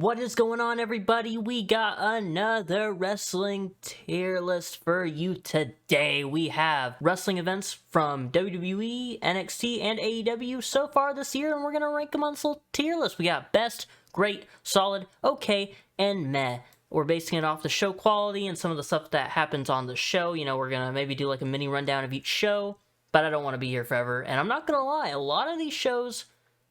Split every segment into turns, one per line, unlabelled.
What is going on, everybody? We got another wrestling tier list for you today. We have wrestling events from WWE, NXT, and AEW so far this year, and we're going to rank them on this little tier list. We got best, great, solid, okay, and meh. We're basing it off the show quality and some of the stuff that happens on the show. You know, we're going to maybe do like a mini rundown of each show, but I don't want to be here forever. And I'm not going to lie, a lot of these shows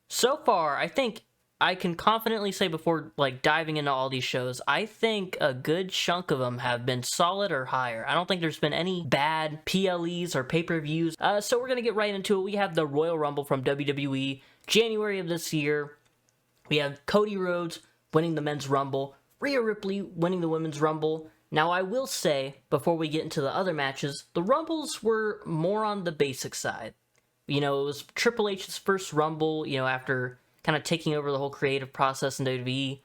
so far, I think I can confidently say before like diving into all these shows, I think a good chunk of them have been solid or higher. I don't think there's been any bad PLEs or pay-per-views. So we're going to get right into it. We have the Royal Rumble from WWE, January of this year. We have Cody Rhodes winning the Men's Rumble, Rhea Ripley winning the Women's Rumble. Now I will say, before we get into the other matches, the Rumbles were more on the basic side. You know, it was Triple H's first Rumble, you know, after kind of taking over the whole creative process in WWE.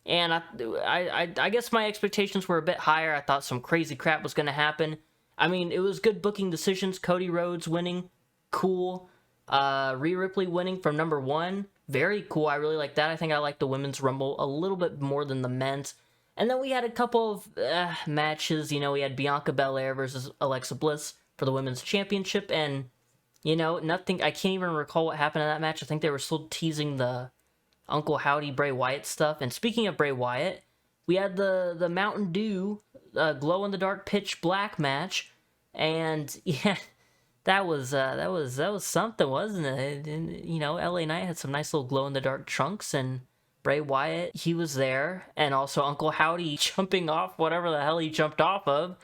And I guess my expectations were a bit higher. I thought some crazy crap was going to happen. I mean, it was good booking decisions. Cody Rhodes winning, cool. Rhea Ripley winning from number 1, very cool. I really like that. I think I like the Women's Rumble a little bit more than the Men's. And then we had a couple of matches. You know, we had Bianca Belair versus Alexa Bliss for the Women's Championship, and you know, nothing, I can't even recall what happened in that match. I think they were still teasing the Uncle Howdy Bray Wyatt stuff. And speaking of Bray Wyatt, we had the Mountain Dew glow-in-the-dark pitch black match. And yeah, that was something, wasn't it? And, you know, LA Knight had some nice little glow-in-the-dark trunks, and Bray Wyatt, he was there. And also Uncle Howdy jumping off whatever the hell he jumped off of.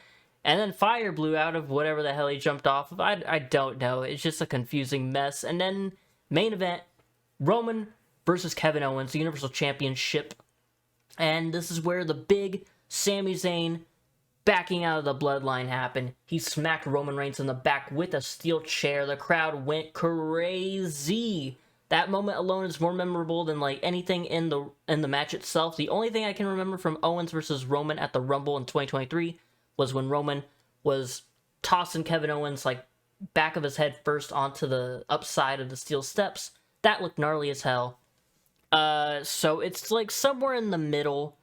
And then fire blew out of whatever the hell he jumped off of. I don't know. It's just a confusing mess. And then, main event, Roman versus Kevin Owens, the Universal Championship. And this is where the big Sami Zayn backing out of the bloodline happened. He smacked Roman Reigns in the back with a steel chair. The crowd went crazy. That moment alone is more memorable than like anything in the match itself. The only thing I can remember from Owens versus Roman at the Rumble in 2023 was when Roman was tossing Kevin Owens like back of his head first onto the upside of the steel steps. That looked gnarly as hell. So it's like somewhere in the middle.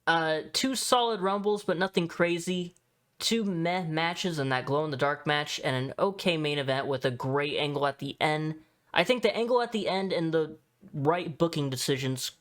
2 solid Rumbles, but nothing crazy. 2 meh matches and that glow-in-the-dark match, and an okay main event with a great angle at the end. I think the angle at the end and the right booking decisions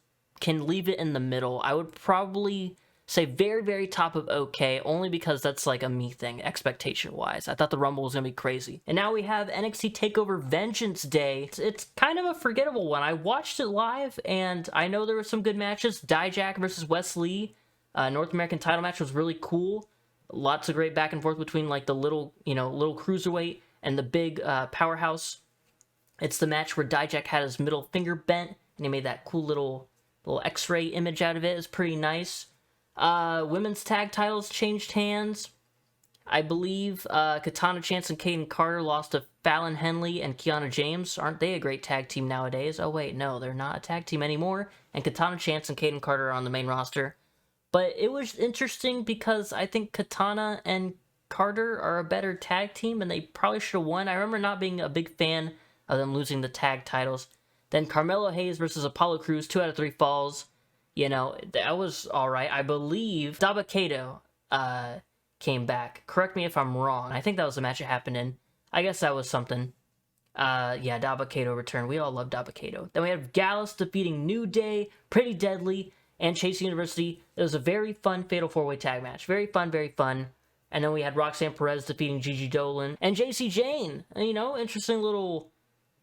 can leave it in the middle. I would probably say very, very top of okay, only because that's like a me thing, expectation-wise. I thought the Rumble was going to be crazy. And now we have NXT TakeOver Vengeance Day. It's kind of a forgettable one. I watched it live, and I know there were some good matches. Dijak versus Wes Lee, North American title match was really cool. Lots of great back and forth between like the little cruiserweight and the big powerhouse. It's the match where Dijak had his middle finger bent, and he made that cool little X-ray image out of it. It's pretty nice. Women's tag titles changed hands. I believe Katana Chance and Kaden Carter lost to Fallon Henley and Kiana James. Aren't they a great tag team nowadays? Oh wait, no, they're not a tag team anymore. And Katana Chance and Kaden Carter are on the main roster. But it was interesting because I think Katana and Carter are a better tag team, and they probably should have won. I remember not being a big fan of them losing the tag titles. Then Carmelo Hayes versus Apollo Crews, 2 out of 3 falls. You know, that was alright. I believe Dabba-Kato came back. Correct me if I'm wrong. I think that was the match it happened in. I guess that was something. Yeah, Dabba-Kato returned. We all love Dabba-Kato. Then we have Gallus defeating New Day, Pretty Deadly, and Chase University. It was a very fun Fatal 4-Way tag match. Very fun, very fun. And then we had Roxanne Perez defeating Gigi Dolan. And JC Jane. You know, interesting little...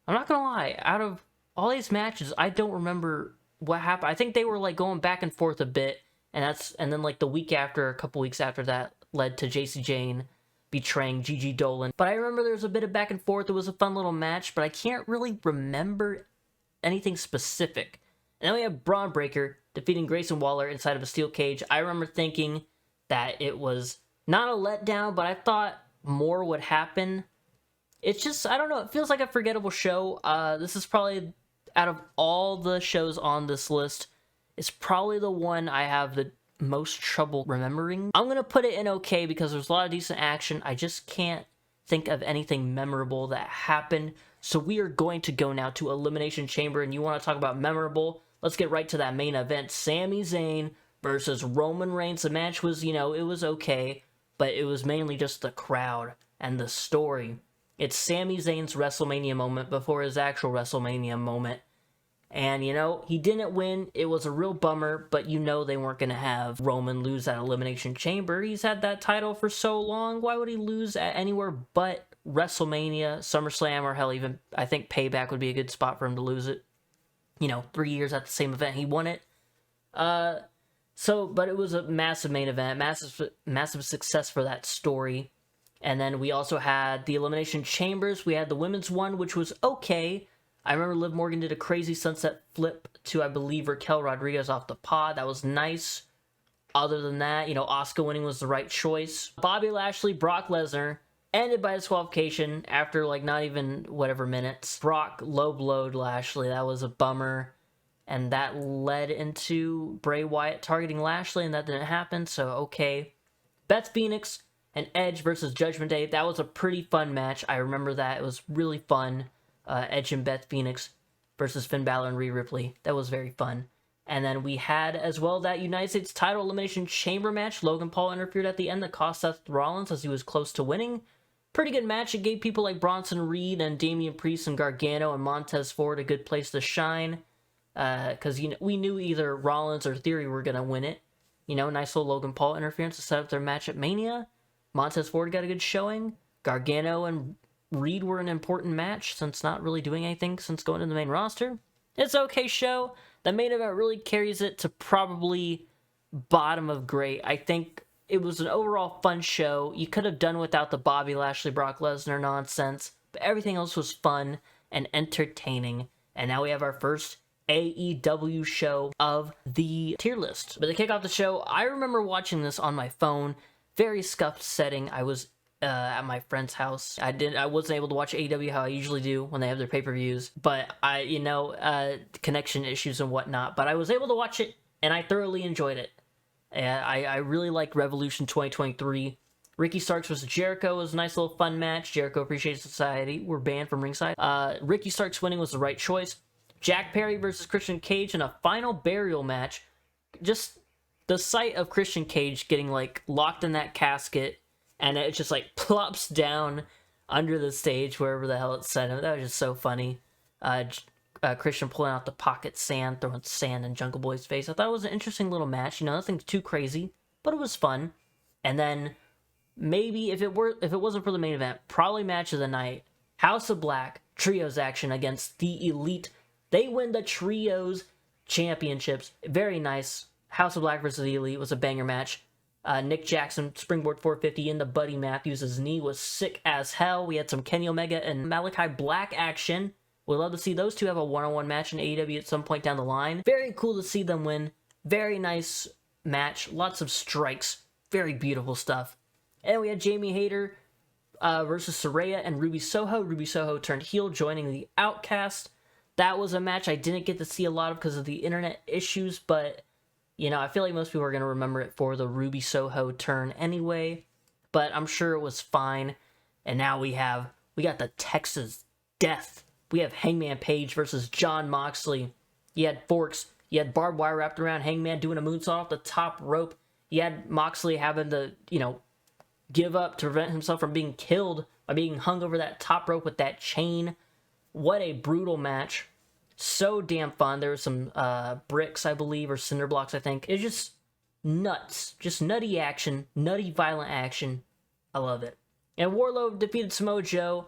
I'm not gonna lie. Out of all these matches, I don't remember what happened. I think they were like going back and forth a bit, and then like the week after, a couple weeks after that, led to JC Jane betraying Gigi Dolan. But I remember there was a bit of back and forth. It was a fun little match, but I can't really remember anything specific. And then we have Braun Breaker defeating Grayson Waller inside of a steel cage. I remember thinking that it was not a letdown, but I thought more would happen. It's just, I don't know, it feels like a forgettable show. This is probably, out of all the shows on this list, it's probably the one I have the most trouble remembering. I'm going to put it in okay because there's a lot of decent action. I just can't think of anything memorable that happened. So we are going to go now to Elimination Chamber, and you want to talk about memorable. let's get right to that main event. Sami Zayn versus Roman Reigns. The match was, it was okay, but it was mainly just the crowd and the story. It's Sami Zayn's WrestleMania moment before his actual WrestleMania moment. And, he didn't win. It was a real bummer, but they weren't going to have Roman lose that Elimination Chamber. He's had that title for so long. Why would he lose at anywhere but WrestleMania, SummerSlam, or hell, even, I think Payback would be a good spot for him to lose it. 3 years at the same event, he won it. But it was a massive main event, massive success for that story. And then we also had the Elimination Chambers. We had the women's one, which was okay. I remember Liv Morgan did a crazy sunset flip to, I believe, Raquel Rodriguez off the pod. That was nice. Other than that, Asuka winning was the right choice. Bobby Lashley, Brock Lesnar, ended by disqualification after, not even whatever minutes. Brock low-blowed Lashley. That was a bummer. And that led into Bray Wyatt targeting Lashley, and that didn't happen, so okay. Beth Phoenix and Edge versus Judgment Day. That was a pretty fun match. I remember that. It was really fun. Edge and Beth Phoenix versus Finn Balor and Rhea Ripley. That was very fun. And then we had as well that United States title Elimination Chamber match. Logan Paul interfered at the end that cost Seth Rollins as he was close to winning. Pretty good match. It gave people like Bronson Reed and Damian Priest and Gargano and Montez Ford a good place to shine. Because we knew either Rollins or Theory were going to win it. Nice little Logan Paul interference to set up their match at Mania. Montez Ford got a good showing. Gargano and Reed were an important match since not really doing anything since going to the main roster. It's an okay show. The main event really carries it to probably bottom of great. I think it was an overall fun show. You could have done without the Bobby Lashley, Brock Lesnar nonsense, but everything else was fun and entertaining. And now we have our first AEW show of the tier list. But to kick off the show, I remember watching this on my phone. Very scuffed setting. I was at my friend's house. I wasn't able to watch AEW how I usually do when they have their pay-per-views, but connection issues and whatnot. But I was able to watch it, and I thoroughly enjoyed it. I really liked Revolution 2023. Ricky Starks vs. Jericho was a nice little fun match. Jericho Appreciation Society were banned from ringside. Ricky Starks winning was the right choice. Jack Perry versus Christian Cage in a final burial match. Just the sight of Christian Cage getting locked in that casket, and it just plops down under the stage wherever the hell it sent him. That was just so funny. Christian pulling out the pocket sand, throwing sand in Jungle Boy's face. I thought it was an interesting little match. Nothing too crazy, but it was fun. And then maybe if it wasn't for the main event, probably match of the night. House of Black trios action against the Elite. They win the trios championships. Very nice. House of Black versus the Elite was a banger match. Nick Jackson, springboard 450 into Buddy Matthews. His knee was sick as hell. We had some Kenny Omega and Malachi Black action. We'd love to see those two have a one-on-one match in AEW at some point down the line. Very cool to see them win. Very nice match. Lots of strikes. Very beautiful stuff. And we had Jamie Hayter versus Saraya and Ruby Soho. Ruby Soho turned heel, joining the Outcast. That was a match I didn't get to see a lot of because of the internet issues, but I feel like most people are going to remember it for the Ruby Soho turn anyway, but I'm sure it was fine. And now we got the Texas Death. We have Hangman Page versus Jon Moxley. You had forks. You had barbed wire wrapped around Hangman doing a moonsault off the top rope. You had Moxley having to, give up to prevent himself from being killed by being hung over that top rope with that chain. What a brutal match. So damn fun. There were some bricks, I believe, or cinder blocks, I think. It's just nuts. Just nutty action. Nutty, violent action. I love it. And Wardlow defeated Samoa Joe.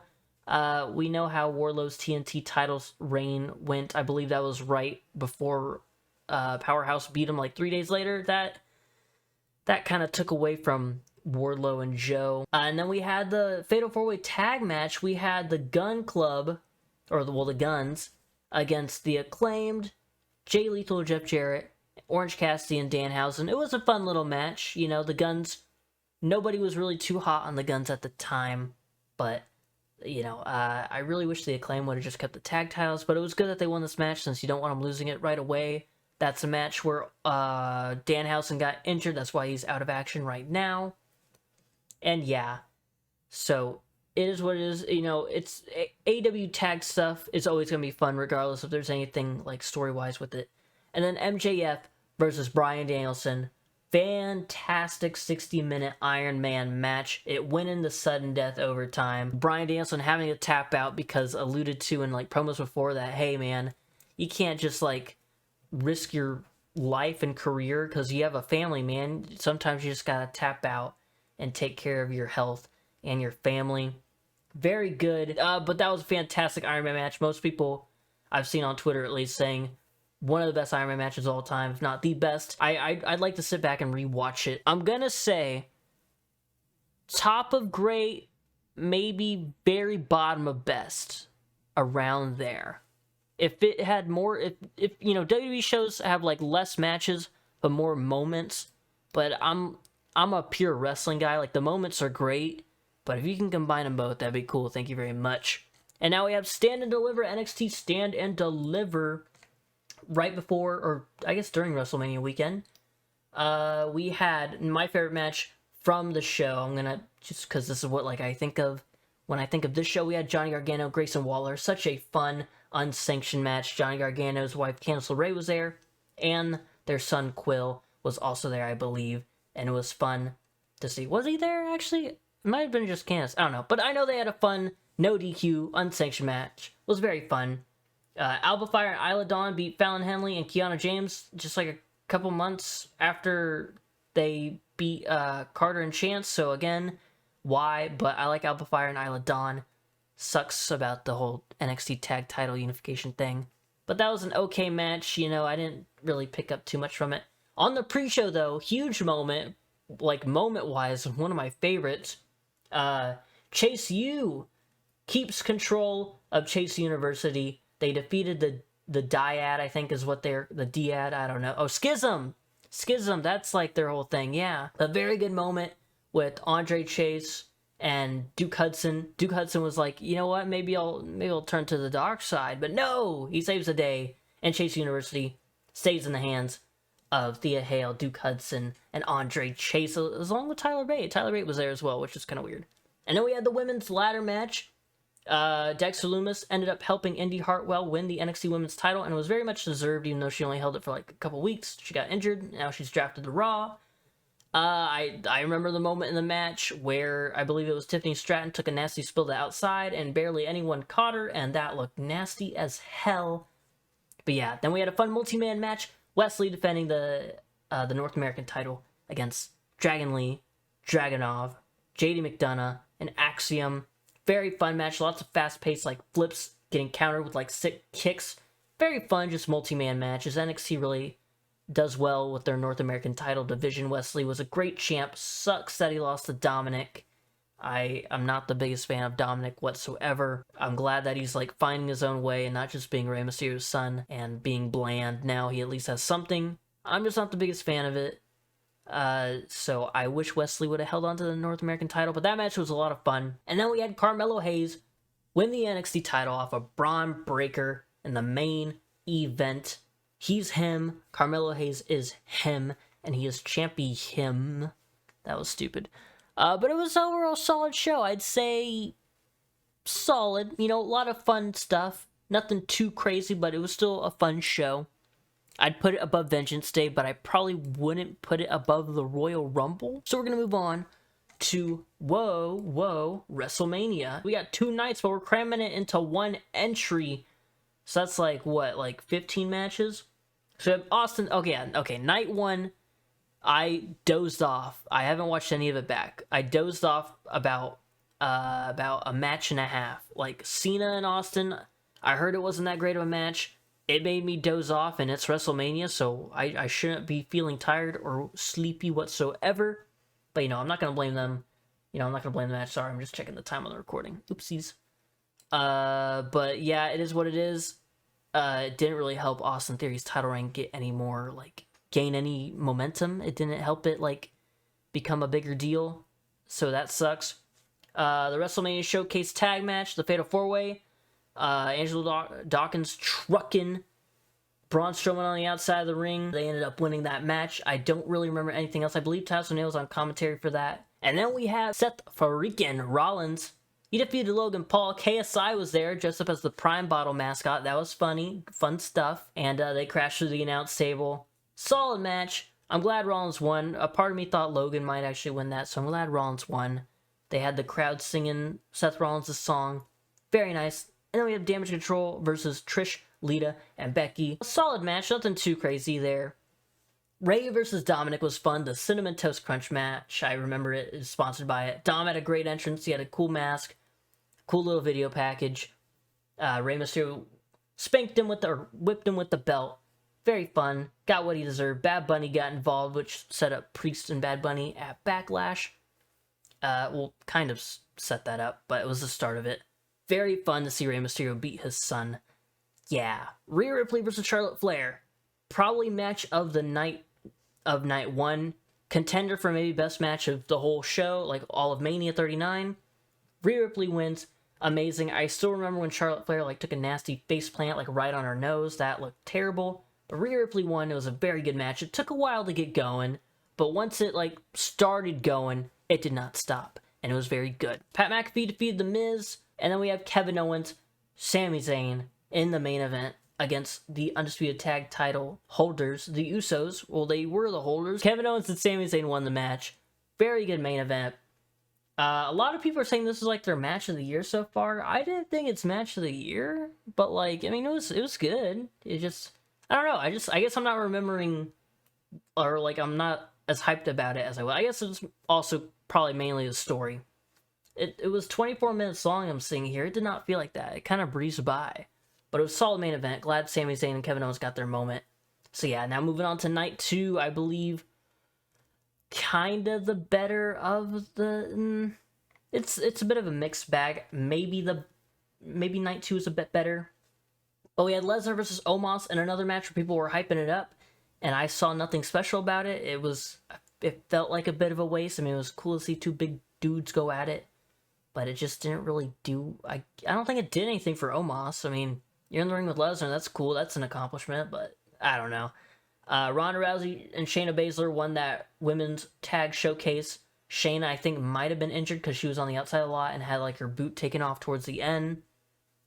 We know how Wardlow's TNT titles reign went. I believe that was right before Powerhouse beat him 3 days later. That kind of took away from Wardlow and Joe. And then we had the Fatal 4-Way Tag match. We had the Gun Club, the Guns, against the Acclaimed, Jay Lethal, Jeff Jarrett, Orange Cassidy, and Danhausen. It was a fun little match. The Guns, nobody was really too hot on the Guns at the time, but, I really wish the Acclaim would have just kept the tag titles, but it was good that they won this match since you don't want them losing it right away. That's a match where Danhausen got injured. That's why he's out of action right now. And yeah, so it is what it is. It's AEW tag stuff is always going to be fun regardless if there's anything story-wise with it. And then MJF versus Bryan Danielson. Fantastic 60-minute Iron Man match. It went into sudden death overtime. Bryan Danielson having to tap out because alluded to in like promos before that, hey man, you can't just like risk your life and career because you have a family, man. Sometimes you just gotta tap out and take care of your health and your family. Very good. But that was a fantastic Iron Man match. Most people I've seen on Twitter at least saying one of the best Iron Man matches of all time, if not the best. I'd like to sit back and rewatch it. I'm gonna say top of great, maybe very bottom of best, around there. If it had more, if you know, WWE shows have like less matches but more moments. But I'm a pure wrestling guy. Like the moments are great, but if you can combine them both, that'd be cool. Thank you very much. And now we have Stand and Deliver, NXT Stand and Deliver. Right before, or I guess during WrestleMania weekend, we had my favorite match from the show. I'm gonna, just because this is what like I think of when I think of this show. We had Johnny Gargano, Grayson Waller. Such a fun, unsanctioned match. Johnny Gargano's wife, Candice LeRae, was there, and their son, Quill, was also there, I believe, and it was fun to see. Was he there, actually? It might have been just Candice. I don't know, but I know they had a fun, no DQ, unsanctioned match. It was very fun. Alba Fire and Isla Dawn beat Fallon Henley and Kiana James just like a couple months after they beat Carter and Chance. So again, why? But I like Alba Fire and Isla Dawn. Sucks about the whole NXT tag title unification thing. But that was an okay match. You know, I didn't really pick up too much from it. On the pre-show though, huge moment, like moment-wise, one of my favorites. Chase U keeps control of Chase University. They defeated the Dyad, I think is what they're, the Dyad, I don't know. Oh, Schism! Schism, that's like their whole thing, yeah. A very good moment with Andre Chase and Duke Hudson. Duke Hudson was like, you know what, maybe I'll turn to the dark side. But no! He saves the day, and Chase University stays in the hands of Thea Hale, Duke Hudson, and Andre Chase, along with Tyler Bate. Tyler Bate was there as well, which is kind of weird. And then we had the women's ladder match. Dexter Lumis ended up helping Indy Hartwell win the NXT Women's title, and it was very much deserved, even though she only held it for like a couple weeks. She got injured. Now she's drafted to Raw. I remember the moment in the match where I believe it was Tiffany Stratton took a nasty spill to outside, and barely anyone caught her, and that looked nasty as hell. But yeah, then we had a fun multi-man match. Wesley defending the North American title against Dragon Lee, Dragunov, JD McDonough, and Axiom. Very fun match, lots of fast-paced like flips, getting countered with like sick kicks. Very fun, just multi-man matches. NXT really does well with their North American title division. Wesley was a great champ. Sucks that he lost to Dominic. I'm not the biggest fan of Dominic whatsoever. I'm glad that he's like finding his own way and not just being Rey Mysterio's son and being bland. Now he at least has something. I'm just not the biggest fan of it. So I wish Wesley would have held on to the North American title, but that match was a lot of fun. And then we had Carmelo Hayes win the NXT title off of Braun Breaker in the main event. He's him. Carmelo Hayes is him, and he is champy him. That was stupid. But it was overall a solid show. I'd say solid. You know, a lot of fun stuff. Nothing too crazy, but it was still a fun show. I'd put it above Vengeance Day, but I probably wouldn't put it above the Royal Rumble. So we're going to move on to, WrestleMania. We got 2 nights, but we're cramming it into 1 entry. So that's like, what, like 15 matches? So we have Austin, okay, night 1, I dozed off. I haven't watched any of it back. I dozed off about a match and a half. Like, Cena and Austin, I heard it wasn't that great of a match. It made me doze off, and it's WrestleMania, so I shouldn't be feeling tired or sleepy whatsoever. But, you know, I'm not going to blame them. You know, I'm not going to blame the match. Sorry, I'm just checking the time on the recording. Oopsies. But, yeah, it is what it is. It didn't really help Austin Theory's title reign get any more, like, gain any momentum. It didn't help it, like, become a bigger deal. So that sucks. The WrestleMania Showcase tag match, the Fatal 4-Way. Angelo Dawkins trucking Braun Strowman on the outside of the ring. They ended up winning that match. I don't really remember anything else. I believe Taz O'Neil was on commentary for that. And then we have Seth freaking Rollins He defeated Logan Paul. KSI was there, dressed up as the Prime Bottle mascot. That was funny. Fun stuff. And they crashed through the announce table. Solid match. I'm glad Rollins won. A part of me thought Logan might actually win that, so I'm glad Rollins won. They had the crowd singing Seth Rollins' song. Very nice. And then we have Damage Control versus Trish, Lita, and Becky. A solid match. Nothing too crazy there. Ray versus Dominic was fun. The Cinnamon Toast Crunch match, I remember it is sponsored by it. Dom had a great entrance. He had a cool mask. Cool little video package. Rey Mysterio whipped him with the belt. Very fun. Got what he deserved. Bad Bunny got involved, which set up Priest and Bad Bunny at Backlash. Well, kind of set that up, but it was the start of it. Very fun to see Rey Mysterio beat his son. Yeah. Rhea Ripley versus Charlotte Flair. Probably match of the night of night one. Contender for maybe best match of the whole show, like all of Mania 39. Rhea Ripley wins. Amazing. I still remember when Charlotte Flair took a nasty face plant right on her nose. That looked terrible. But Rhea Ripley won. It was a very good match. It took a while to get going, but once it started going, it did not stop, and it was very good. Pat McAfee defeated The Miz, and then we have Kevin Owens, Sami Zayn in the main event against the Undisputed Tag title holders, the Usos. Well, they were the holders. Kevin Owens and Sami Zayn won the match. Very good main event. A lot of people are saying this is their match of the year so far. I didn't think it's match of the year, but it was good. It just, I don't know. I guess I'm not remembering, or I'm not as hyped about it as I was. I guess it's also probably mainly the story. It was 24 minutes long. I'm seeing here. It did not feel like that. It kind of breezed by, but it was a solid main event. Glad Sami Zayn and Kevin Owens got their moment. So yeah, now moving on to night 2, I believe. Kind of the better of the it's a bit of a mixed bag. Maybe night 2 is a bit better, but we had Lesnar versus Omos in another match where people were hyping it up, and I saw nothing special about it. It felt like a bit of a waste. I mean, it was cool to see two big dudes go at it, but it just didn't really do. I don't think it did anything for Omos. I mean, you're in the ring with Lesnar, that's cool, that's an accomplishment, but I don't know. Ronda Rousey and Shayna Baszler won that women's tag showcase. Shayna, I think, might have been injured because she was on the outside a lot and had her boot taken off towards the end.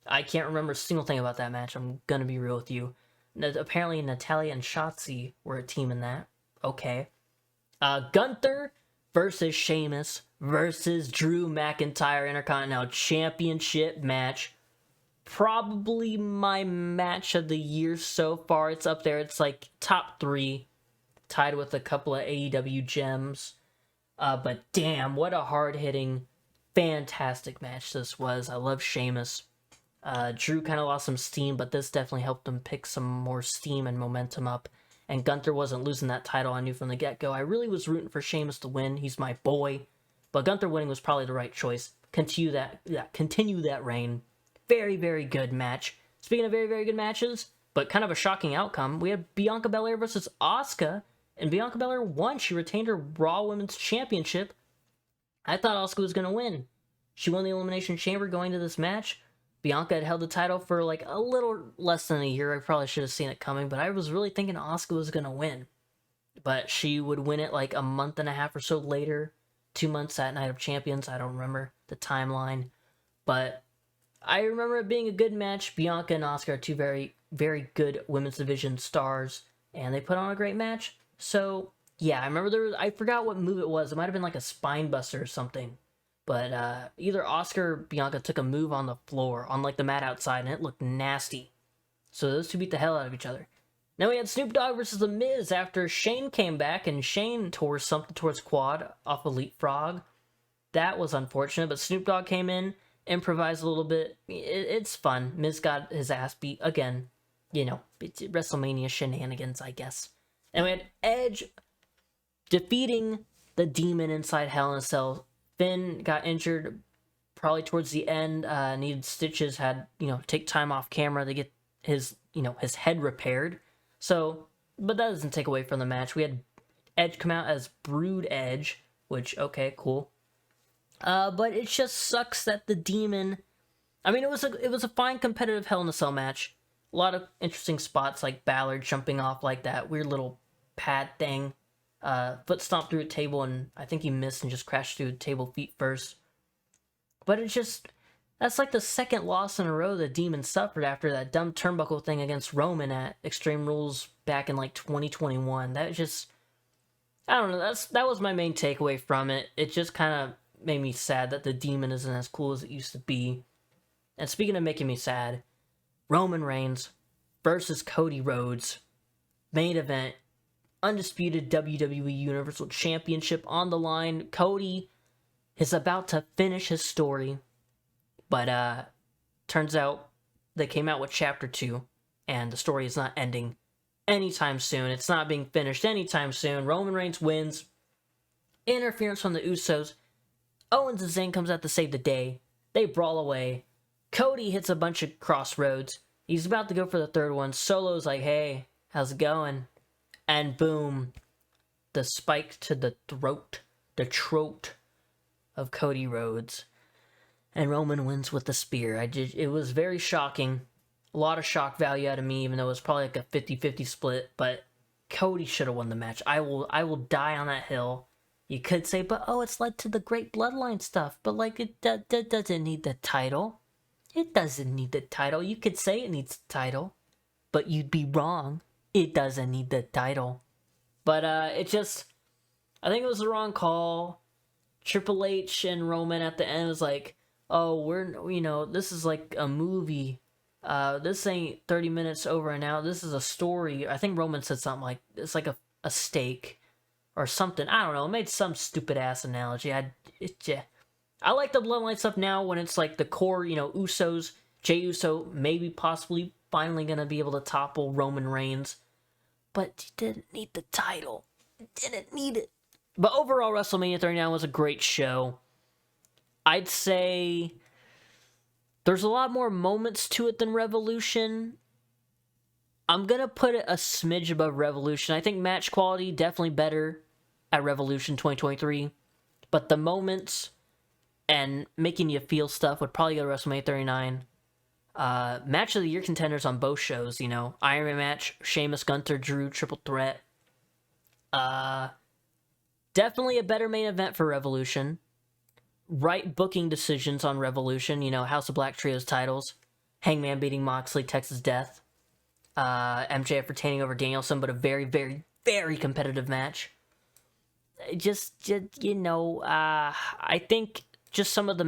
I can't remember a single thing about that match. I'm gonna be real with you. Apparently, Natalya and Shotzi were a team in that. Okay. Gunther versus Sheamus versus Drew McIntyre Intercontinental Championship match. Probably my match of the year so far. It's up there. It's top 3, tied with a couple of AEW gems. But damn, what a hard-hitting, fantastic match this was. I love Sheamus. Drew kind of lost some steam, but this definitely helped him pick some more steam and momentum up. And Gunther wasn't losing that title, I knew from the get-go. I really was rooting for Sheamus to win. He's my boy. But Gunther winning was probably the right choice. Continue that reign. Very, very good match. Speaking of very, very good matches, but kind of a shocking outcome, we had Bianca Belair versus Asuka, and Bianca Belair won. She retained her Raw Women's Championship. I thought Asuka was going to win. She won the Elimination Chamber going to this match. Bianca had held the title for a little less than a year. I probably should have seen it coming, but I was really thinking Asuka was going to win. But she would win it a month and a half or so later. 2 months at Night of Champions. I don't remember the timeline. But I remember it being a good match. Bianca and Asuka are two very, very good women's division stars, and they put on a great match. So, yeah, I remember I forgot what move it was. It might have been a spine buster or something. But either Asuka or Bianca took a move on the floor, on the mat outside, and it looked nasty. So those two beat the hell out of each other. Now we had Snoop Dogg versus The Miz after Shane came back, and Shane tore something towards quad off of Leapfrog. That was unfortunate, but Snoop Dogg came in, improvised a little bit. It's fun. Miz got his ass beat again. WrestleMania shenanigans, I guess. And we had Edge defeating the Demon inside Hell in a Cell. Finn got injured probably towards the end, needed stitches, had, take time off camera to get his head repaired. So, but that doesn't take away from the match. We had Edge come out as Brood Edge, which, okay, cool. But it just sucks that the Demon, it was a fine competitive Hell in a Cell match. A lot of interesting spots, like Ballard jumping off that weird little pad thing. Foot stomped through a table, and I think he missed and just crashed through the table feet first. But it just, that's like the second loss in a row the Demon suffered after that dumb turnbuckle thing against Roman at Extreme Rules back in like 2021. That just, I don't know, that was my main takeaway from it. It just kind of made me sad that the Demon isn't as cool as it used to be. And speaking of making me sad, Roman Reigns versus Cody Rhodes, main event, undisputed WWE Universal Championship on the line. Cody is about to finish his story, but turns out they came out with Chapter 2, and the story is not ending anytime soon. It's not being finished anytime soon. Roman Reigns wins. Interference from the Usos. Owens and Zayn comes out to save the day. They brawl away. Cody hits a bunch of crossroads. He's about to go for the third one. Solo's like, hey, how's it going? And boom, the spike to the throat of Cody Rhodes. And Roman wins with the spear. It was very shocking. A lot of shock value out of me, even though it was probably like a 50-50 split. But Cody should have won the match. I will die on that hill. You could say, but it's led to the great bloodline stuff. But like, it doesn't need the title. It doesn't need the title. You could say it needs the title, but you'd be wrong. It doesn't need the title. But it just, I think it was the wrong call. Triple H and Roman at the end was like, this is like a movie. This ain't 30 minutes over and out. This is a story. I think Roman said something like, it's like a steak or something. I don't know. It made some stupid ass analogy. I like the bloodline stuff now when it's like the core, Usos, Jey Uso, maybe possibly finally gonna be able to topple Roman Reigns. But you didn't need the title. You didn't need it. But overall, WrestleMania 39 was a great show. I'd say there's a lot more moments to it than Revolution. I'm going to put it a smidge above Revolution. I think match quality definitely better at Revolution 2023. But the moments and making you feel stuff would probably go to WrestleMania 39. Match of the year contenders on both shows, Iron Man match, Sheamus, Gunther, Drew, triple threat. Definitely a better main event for Revolution. Right booking decisions on Revolution, House of Black Trios titles. Hangman beating Moxley, Texas Death. MJF retaining over Danielson, but a very, very, very competitive match. I think just some of the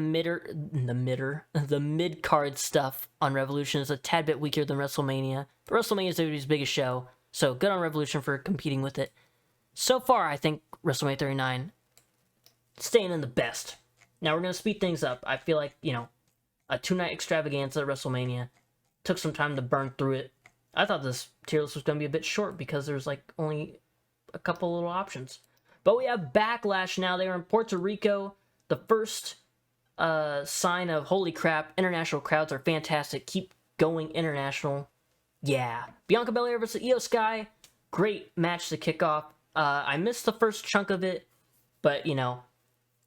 mid-card stuff on Revolution is a tad bit weaker than WrestleMania. But WrestleMania is WWE's biggest show, so good on Revolution for competing with it. So far, I think WrestleMania 39 staying in the best. Now we're going to speed things up. I feel like, a 2-night extravaganza at WrestleMania. Took some time to burn through it. I thought this tier list was going to be a bit short because there's like only a couple little options. But we have Backlash now. They are in Puerto Rico. The first sign of, holy crap, international crowds are fantastic. Keep going international. Yeah. Bianca Belair versus Io Sky. Great match to kick off. I missed the first chunk of it, but,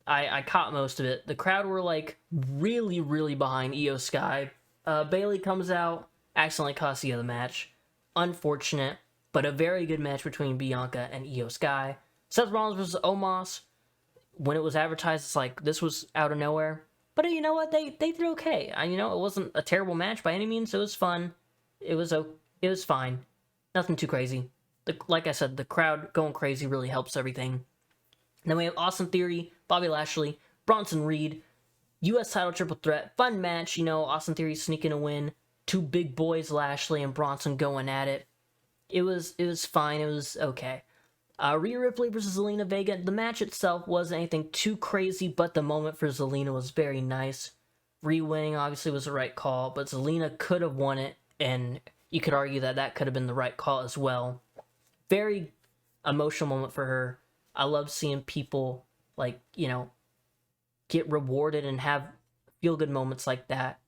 I caught most of it. The crowd were, like, really, really behind Io Sky. Bayley comes out, accidentally costs Io the match. Unfortunate, but a very good match between Bianca and Io Sky. Seth Rollins versus Omos. When it was advertised, it's like, this was out of nowhere. But you know what? They did okay. It wasn't a terrible match by any means. It was fun. It was fine. Nothing too crazy. Like I said, the crowd going crazy really helps everything. Then we have Austin Theory, Bobby Lashley, Bronson Reed, U.S. title triple threat. Fun match, Austin Theory sneaking a win. Two big boys, Lashley and Bronson, going at it. It was fine. It was okay. Rhea Ripley versus Zelina Vega. The match itself wasn't anything too crazy, but the moment for Zelina was very nice. Rhea winning obviously was the right call, but Zelina could have won it, and you could argue that could have been the right call as well. Very emotional moment for her. I love seeing people, get rewarded and have feel-good moments like that.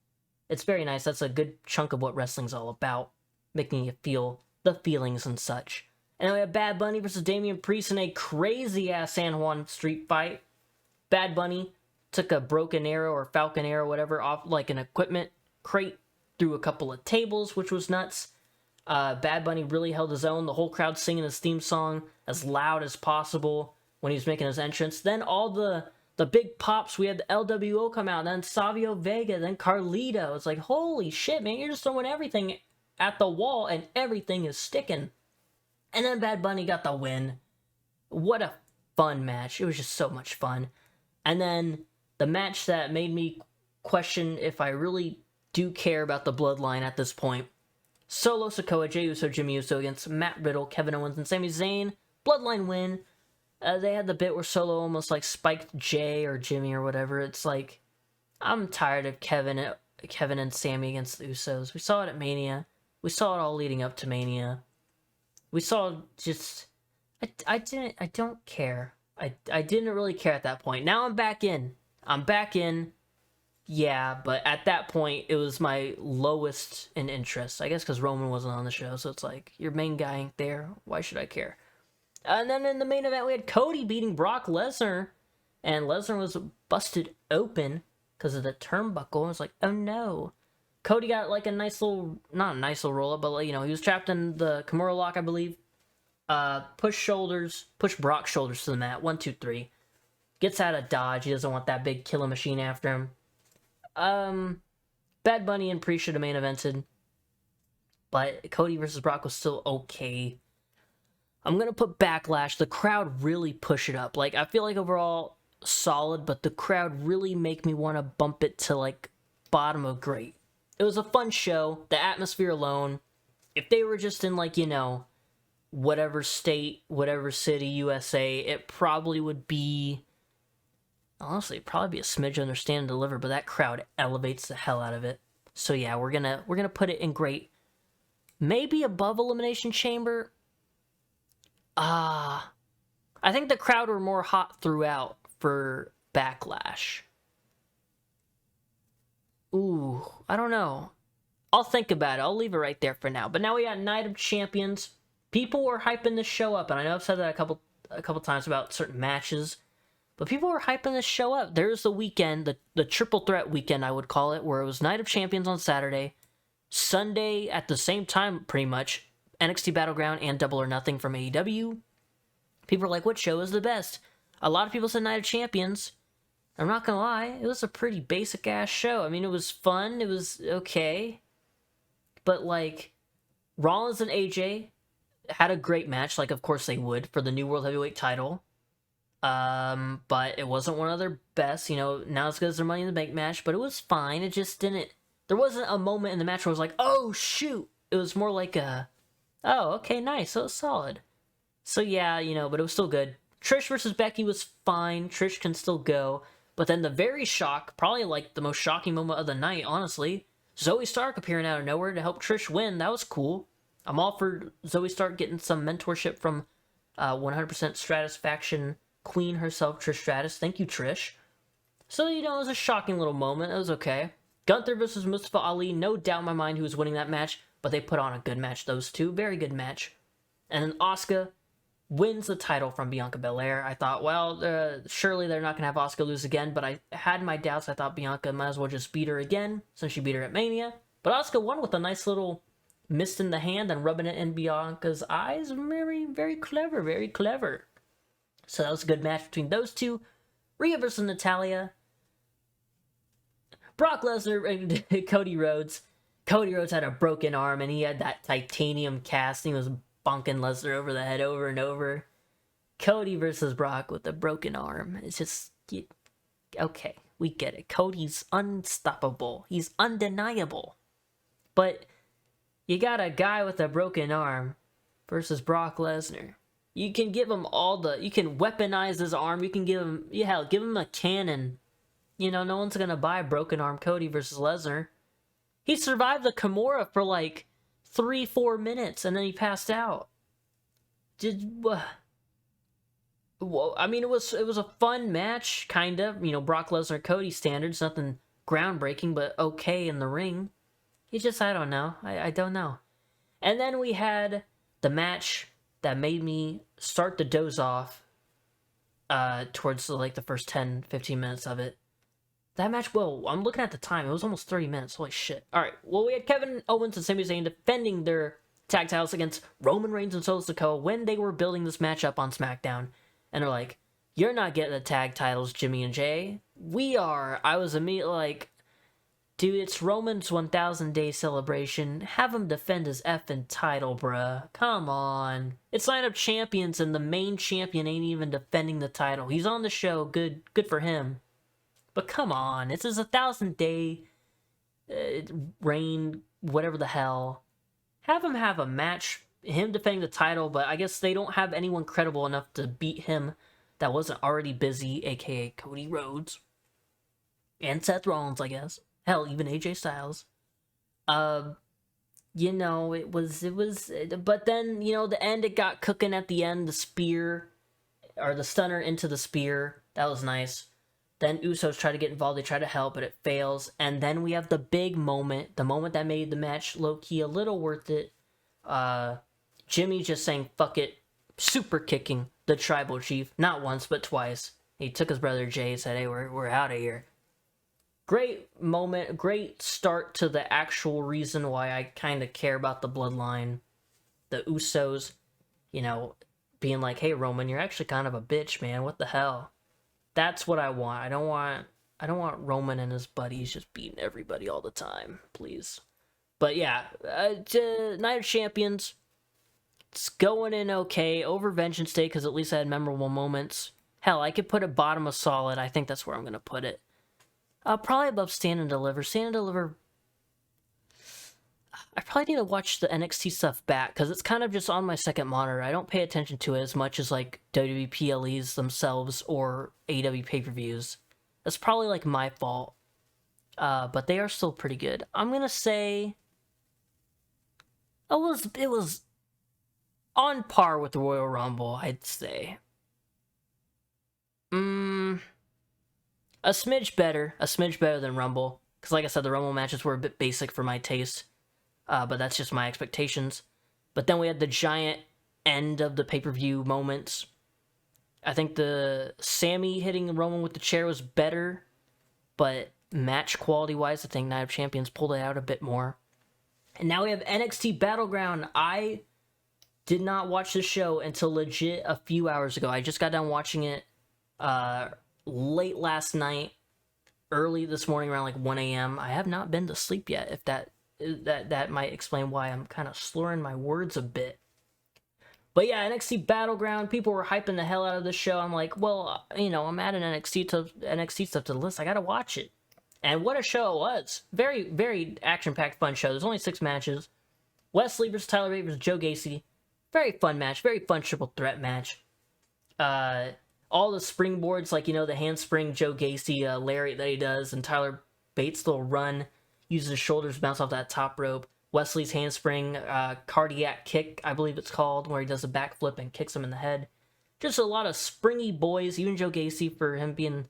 It's very nice. That's a good chunk of what wrestling's all about, making you feel the feelings and such. And then we have Bad Bunny versus Damian Priest in a crazy-ass San Juan street fight. Bad Bunny took a broken arrow or falcon arrow, whatever, off like an equipment crate, through a couple of tables, which was nuts. Bad Bunny really held his own. The whole crowd singing his theme song as loud as possible when he was making his entrance. Then all the the big pops. We had the LWO come out, then Savio Vega, then Carlito. It's like, holy shit, man, you're just throwing everything at the wall and everything is sticking. And then Bad Bunny got the win. What a fun match. It was just so much fun. And then the match that made me question if I really do care about the bloodline at this point. Solo Sikoa, Jey Uso, Jimmy Uso against Matt Riddle, Kevin Owens, and Sami Zayn. Bloodline win. They had the bit where Solo almost like spiked Jay or Jimmy or whatever. It's like, I'm tired of Kevin and Sami against the Usos. We saw it at Mania. We saw it all leading up to Mania. We saw just, I don't care. I didn't really care at that point. Now I'm back in. Yeah, but at that point, it was my lowest in interest. I guess because Roman wasn't on the show, so it's like, your main guy ain't there. Why should I care? And then in the main event, we had Cody beating Brock Lesnar. And Lesnar was busted open because of the turnbuckle. I was like, oh no. Cody got like a nice little, not a nice little roll-up, but he was trapped in the Kimura lock, I believe. Push Brock's shoulders to the mat. 1, 2, 3. Gets out of dodge. He doesn't want that big killer machine after him. Bad Bunny and Priest should have main evented. But Cody versus Brock was still okay. I'm gonna put Backlash. The crowd really push it up. Like, I feel like overall solid, but the crowd really make me want to bump it to like bottom of great. It was a fun show. The atmosphere alone. If they were just in like, whatever state, whatever city, USA, it probably would be, honestly, it'd probably be a smidge under Stand and Deliver, but that crowd elevates the hell out of it. So yeah, we're gonna put it in great. Maybe above Elimination Chamber. I think the crowd were more hot throughout for Backlash. Ooh, I don't know. I'll think about it. I'll leave it right there for now. But now we got Night of Champions. People were hyping this show up, and I know I've said that a couple times about certain matches, but people were hyping this show up. There's the weekend, the triple threat weekend, I would call it, where it was Night of Champions on Saturday, Sunday at the same time, pretty much, NXT Battleground and Double or Nothing from AEW. People were like, what show is the best? A lot of people said Night of Champions. I'm not gonna lie, it was a pretty basic-ass show. I mean, it was fun, it was okay, but, like, Rollins and AJ had a great match, like, of course they would, for the new World Heavyweight title. But it wasn't one of their best, not as good as their Money in the Bank match, but it was fine. It just didn't, there wasn't a moment in the match where I was like, oh, shoot. It was more like oh, okay, nice, so it was solid. So yeah, but it was still good. Trish versus Becky was fine. Trish can still go. But then the very probably like the most shocking moment of the night, honestly, Zoe Stark appearing out of nowhere to help Trish win. That was cool. I'm all for Zoe Stark getting some mentorship from 100% Stratusfaction queen herself, Trish Stratus. Thank you, Trish. So, it was a shocking little moment. It was okay. Gunther versus Mustafa Ali. No doubt in my mind who was winning that match, but they put on a good match, those two. Very good match. And then Asuka wins the title from Bianca Belair. I thought, well, surely they're not going to have Asuka lose again, but I had my doubts. I thought Bianca might as well just beat her again, since she beat her at Mania. But Asuka won with a nice little mist in the hand and rubbing it in Bianca's eyes. Very, very clever, very clever. So that was a good match between those two. Rhea versus Natalya. Brock Lesnar and Cody Rhodes. Cody Rhodes had a broken arm, and he had that titanium cast. He was bonking Lesnar over the head over and over. Cody versus Brock with a broken arm. It's just, okay, we get it. Cody's unstoppable. He's undeniable. But you got a guy with a broken arm versus Brock Lesnar. You can give him you can weaponize his arm. You can give him a cannon. No one's going to buy broken arm Cody versus Lesnar. He survived the Kimura for like 3-4 minutes, and then he passed out. Well, I mean, it was a fun match, kind of. Brock Lesnar, Cody standards, nothing groundbreaking, but okay in the ring. It's just, I don't know. I don't know. And then we had the match that made me start to doze off towards the first 10-15 minutes of it. That match, well, I'm looking at the time. It was almost 30 minutes. Holy shit. All right. Well, we had Kevin Owens and Sami Zayn defending their tag titles against Roman Reigns and Solo Sikoa when they were building this matchup on SmackDown. And they're like, You're not getting the tag titles, Jimmy and Jay. We are. I was immediately like, dude, it's Roman's 1,000 day celebration. Have him defend his effing title, bruh. Come on. It's lineup champions, and the main champion ain't even defending the title. He's on the show. Good for him. But come on. It's his 1,000 day reign, whatever the hell. Have him have a match, him defending the title, but I guess they don't have anyone credible enough to beat him that wasn't already busy, aka Cody Rhodes. And Seth Rollins, I guess. Hell, even AJ Styles. You know, it was, but then, you know, the end, it got cooking at the end, the spear, or the stunner into the spear. That was nice. Then Usos try to get involved, they try to help, but it fails. And then we have the big moment, the moment that made the match low-key a little worth it. Jimmy just saying, fuck it, super kicking the tribal chief. Not once, but twice. He took his brother Jay and said, hey, we're out of here. Great moment, great start to the actual reason why I kind of care about the bloodline. The Usos, you know, being like, hey, Roman, you're actually kind of a bitch, man. What the hell? That's what I want. I don't want Roman and his buddies just beating everybody all the time, please. But yeah, Night of Champions, it's going in okay. Over Vengeance Day, because at least I had memorable moments. Hell, I could put it bottom of solid. I think that's where I'm going to put it. Probably above Stand and Deliver. Stand and Deliver, I probably need to watch the NXT stuff back, because it's kind of just on my second monitor. I don't pay attention to it as much as, like, WWE PLEs themselves or AEW pay-per-views. That's probably, like, my fault. But they are still pretty good. I'm going to say it was on par with the Royal Rumble, I'd say. A smidge better than Rumble. Because like I said, the Rumble matches were a bit basic for my taste. But that's just my expectations. But then we had the giant end of the pay-per-view moments. I think the Sammy hitting Roman with the chair was better. But match quality-wise, I think Night of Champions pulled it out a bit more. And now we have NXT Battleground. I did not watch the show until legit a few hours ago. I just got done watching it late last night, early this morning around like 1 a.m. I have not been to sleep yet, if that might explain why I'm kind of slurring my words a bit. But yeah, NXT Battleground, people were hyping the hell out of this show. I'm like, well, you know, I'm adding NXT stuff to the list. I gotta watch it. And what a show it was. Very, very action-packed, fun show. There's only 6 matches. Wesley versus Tyler Bate versus Joe Gacy. Very fun match. Very fun triple threat match. All the springboards, like, you know, the handspring Joe Gacy lariat that he does, and Tyler Bates' little run, uses his shoulders to bounce off that top rope. Wesley's handspring, cardiac kick, I believe it's called, where he does a backflip and kicks him in the head. Just a lot of springy boys, even Joe Gacy, for him being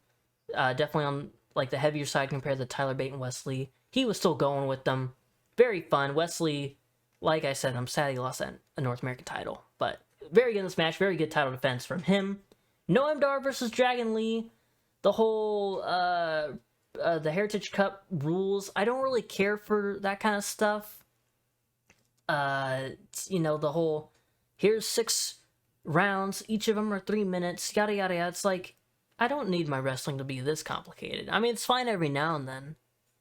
definitely on like the heavier side compared to Tyler Bate and Wesley. He was still going with them. Very fun. Wesley, like I said, I'm sad he lost a North American title, but very good in this match. Very good title defense from him. Noam Dar versus Dragon Lee. The whole the Heritage Cup rules. I don't really care for that kind of stuff. You know, the whole, here's 6 rounds, each of them are 3 minutes, yada yada yada. It's like, I don't need my wrestling to be this complicated. I mean, it's fine every now and then,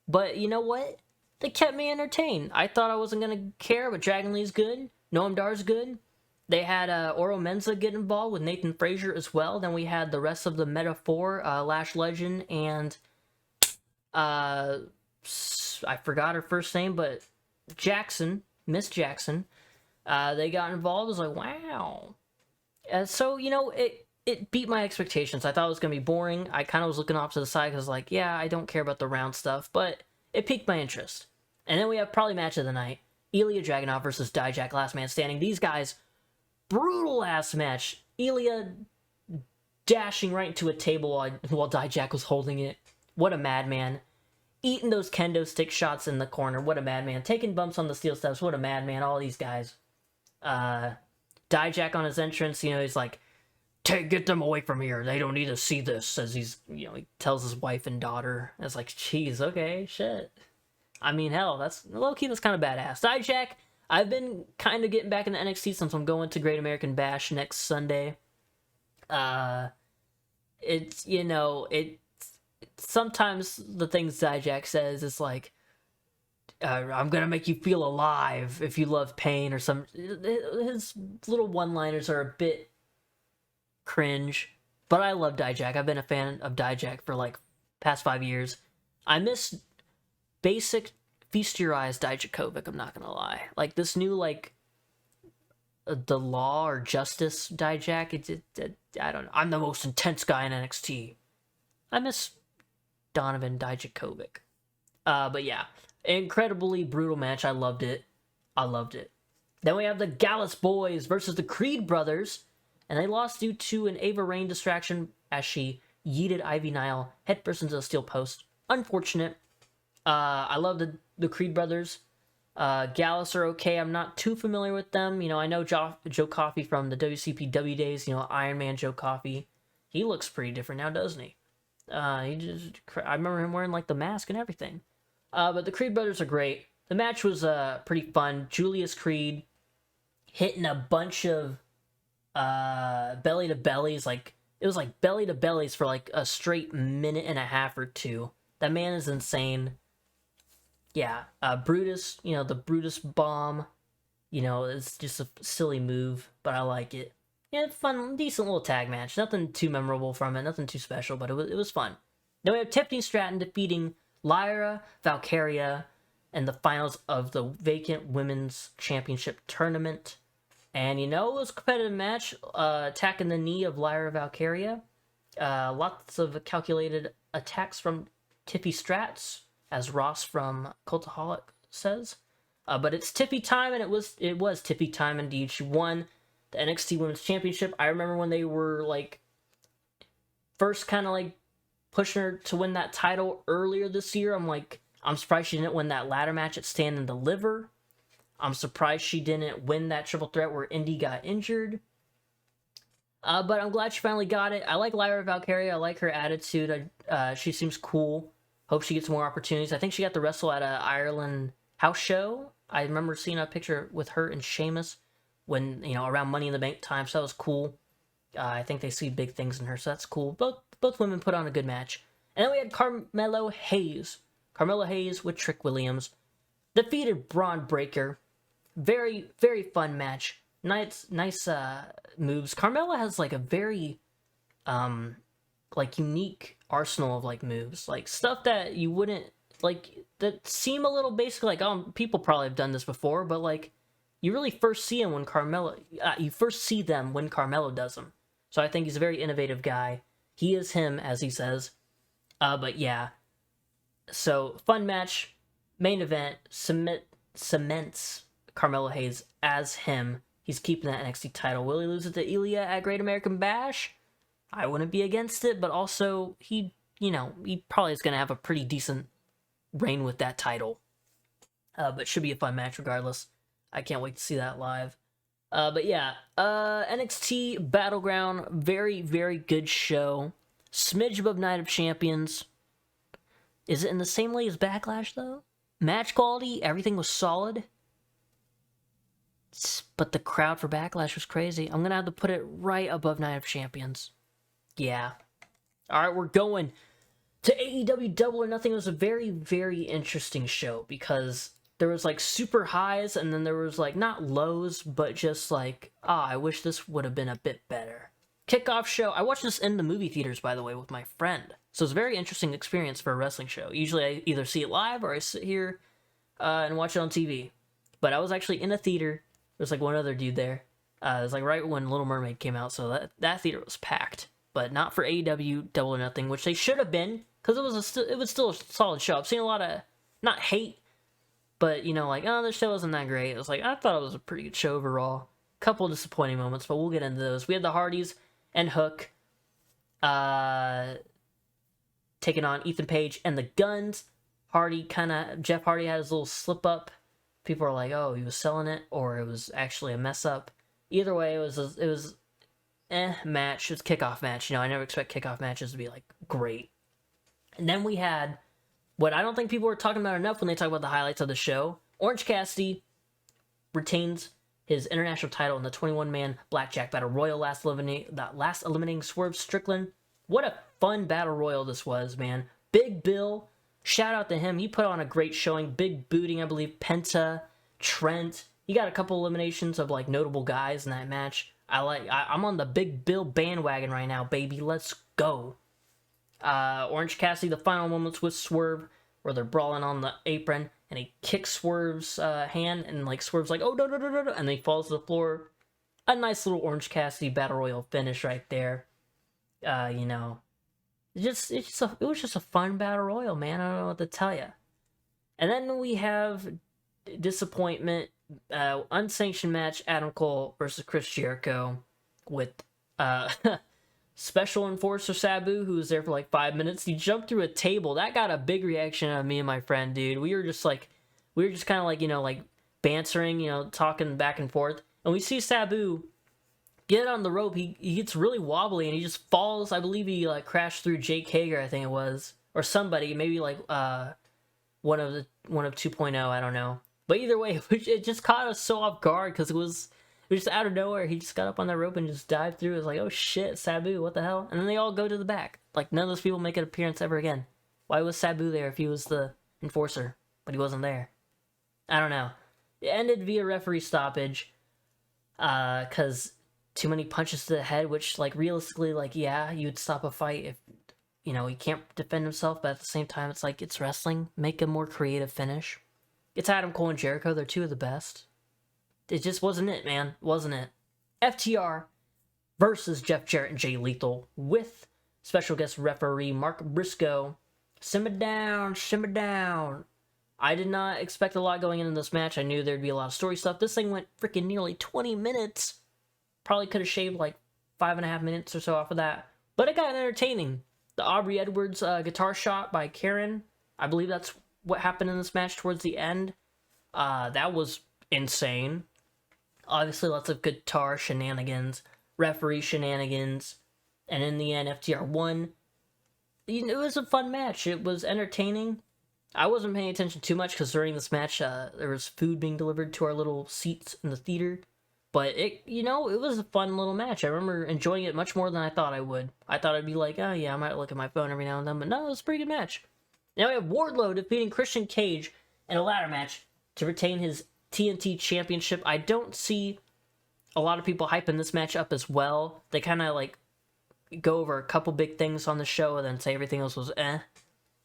but you know what? They kept me entertained. I thought I wasn't gonna care, but Dragon Lee's good. Noam Dar's good. They had Oro Menza get involved with Nathan Frazier as well. Then we had the rest of the Meta 4, Lash Legend, and I forgot her first name, but Jackson, Miss Jackson. They got involved. I was like, wow. So, you know, it beat my expectations. I thought it was going to be boring. I kind of was looking off to the side because, like, yeah, I don't care about the round stuff, but it piqued my interest. And then we have probably match of the night. Ilya Dragunov versus Dijak, Last Man Standing. These guys, brutal ass match. Ilya dashing right into a table while Dijak was holding it. What a madman. Eating those kendo stick shots in the corner. What a madman. Taking bumps on the steel steps. What a madman. All these guys. Dijak on his entrance, you know, he's like, get them away from here. They don't need to see this. As he's, you know, he tells his wife and daughter. It's like, geez, okay, shit. I mean, hell, that's low-key, that's kind of badass. Dijak, I've been kind of getting back into NXT since I'm going to Great American Bash next Sunday. it's, sometimes the things Dijak says is like, I'm gonna make you feel alive if you love pain, or some. His little one-liners are a bit cringe, but I love Dijak. I've been a fan of Dijak for like past 5 years. I miss basic feast your eyes Dijakovic, I'm not gonna lie. Like this new like the law or justice Dijak, I don't know. I'm the most intense guy in NXT. I miss Donovan Dijakovic. But yeah, incredibly brutal match. I loved it. I loved it. Then we have the Gallus Boys versus the Creed Brothers, and they lost due to an Ava Rain distraction as she yeeted Ivy Nile headfirst into the steel post. Unfortunate. I love the Creed Brothers. Gallus are okay. I'm not too familiar with them. I know Joe Coffey from the WCPW days. Iron Man Joe Coffey. He looks pretty different now, doesn't he? I remember him wearing like the mask and everything. But the Creed Brothers are great. The match was pretty fun. Julius Creed hitting a bunch of belly to bellies. Like it was like belly to bellies for like a straight minute and a half or two. That man is insane. Yeah, Brutus, the Brutus bomb, it's just a silly move, but I like it. Yeah, fun, decent little tag match. Nothing too memorable from it, nothing too special, but it was fun. Then we have Tiffany Stratton defeating Lyra Valkyria in the finals of the vacant women's championship tournament. And it was a competitive match, attacking the knee of Lyra Valkyria. Lots of calculated attacks from Tiffy Strats, as Ross from Cultaholic says. But it's Tiffy time, and it was Tiffy time indeed. She won the NXT Women's Championship. I remember when they were like first kind of like pushing her to win that title earlier this year. I'm surprised she didn't win that ladder match at Stand and Deliver. I'm surprised she didn't win that triple threat where Indy got injured. But I'm glad she finally got it. I like Lyra Valkyria. I like her attitude. She seems cool. Hope she gets more opportunities. I think she got to wrestle at a Ireland house show. I remember seeing a picture with her and Sheamus when, around Money in the Bank time, so that was cool. I think they see big things in her, so that's cool. Both women put on a good match. And then we had Carmelo Hayes. Carmelo Hayes with Trick Williams defeated Braun Breaker. Very, very fun match. Nice moves. Carmelo has like a very unique arsenal of like moves, like stuff that you wouldn't like, that seem a little basic, like people probably have done this before, but like you really first see them when Carmelo does them. So I think he's a very innovative guy. He is him, as he says. But yeah, so fun match. Main event cements Carmelo Hayes as him. He's keeping that NXT title. Will he lose it to Ilya at Great American Bash? I wouldn't be against it, but also he probably is going to have a pretty decent reign with that title. But should be a fun match regardless. I can't wait to see that live. But yeah, NXT Battleground, very, very good show. Smidge above Night of Champions. Is it in the same way as Backlash, though? Match quality, everything was solid. But the crowd for Backlash was crazy. I'm going to have to put it right above Night of Champions. Yeah. Alright, we're going to AEW Double or Nothing. It was a very, very interesting show because there was like super highs and then there was like not lows, but just like, I wish this would have been a bit better. Kickoff show. I watched this in the movie theaters, by the way, with my friend. So it's a very interesting experience for a wrestling show. Usually I either see it live or I sit here and watch it on TV. But I was actually in a theater. There's like one other dude there. It was like right when Little Mermaid came out, so that theater was packed. But not for AEW Double or Nothing, which they should have been, because it was still a solid show. I've seen a lot of, not hate, but this show wasn't that great. It was like, I thought it was a pretty good show overall. Couple of disappointing moments, but we'll get into those. We had the Hardys and Hook taking on Ethan Page and the Guns. Jeff Hardy had his little slip up. People are like, oh, he was selling it, or it was actually a mess up. Either way, it was match. It's a kickoff match. I never expect kickoff matches to be like great. And then we had what I don't think people were talking about enough when they talk about the highlights of the show. Orange Cassidy retains his international title in the 21-man Blackjack Battle Royal, last eliminating Swerve Strickland. What a fun battle royal this was, man. Big Bill, shout out to him. He put on a great showing. Big booting, I believe. Penta, Trent. He got a couple eliminations of like notable guys in that match. I'm on the Big Bill bandwagon right now, baby. Let's go. Orange Cassidy, the final moments with Swerve, where they're brawling on the apron, and he kicks Swerve's hand, and like Swerve's like, oh no, and then he falls to the floor. A nice little Orange Cassidy battle royal finish right there. You know, it was just a fun battle royal, man. I don't know what to tell you. And then we have disappointment, unsanctioned match: Adam Cole versus Chris Jericho, with Special Enforcer Sabu, who was there for like 5 minutes. He jumped through a table. That got a big reaction out of me and my friend, dude. We were just kind of like, you know, like bantering, you know, talking back and forth. And we see Sabu get on the rope. He gets really wobbly and he just falls. I believe he like crashed through Jake Hager, I think it was, or somebody, maybe like one of 2.0, I don't know. But either way, it just caught us so off guard because it was just out of nowhere. He just got up on that rope and just dived through. It was like, oh shit, Sabu, what the hell? And then they all go to the back. Like, none of those people make an appearance ever again. Why was Sabu there if he was the enforcer, but he wasn't there? I don't know. It ended via referee stoppage, because too many punches to the head, which, like, realistically, like, yeah, you'd stop a fight if, you know, he can't defend himself, but at the same time, it's like, it's wrestling. Make a more creative finish. It's Adam Cole and Jericho. They're two of the best. It just wasn't it, man. Wasn't it? FTR versus Jeff Jarrett and Jay Lethal with special guest referee Mark Briscoe. Simmer down, simmer down. I did not expect a lot going into this match. I knew there'd be a lot of story stuff. This thing went freaking nearly 20 minutes. Probably could have shaved like 5.5 minutes or so off of that. But it got entertaining. The Aubrey Edwards guitar shot by Karen. I believe that's what happened in this match towards the end. That was insane. Obviously, lots of guitar shenanigans, referee shenanigans, and in the end, FTR won. It was a fun match. It was entertaining. I wasn't paying attention too much because during this match, there was food being delivered to our little seats in the theater. But it was a fun little match. I remember enjoying it much more than I thought I would. I thought I'd be like, oh yeah, I might look at my phone every now and then, but no, it was a pretty good match. Now we have Wardlow defeating Christian Cage in a ladder match to retain his TNT Championship. I don't see a lot of people hyping this match up as well. They kind of like go over a couple big things on the show and then say everything else was eh.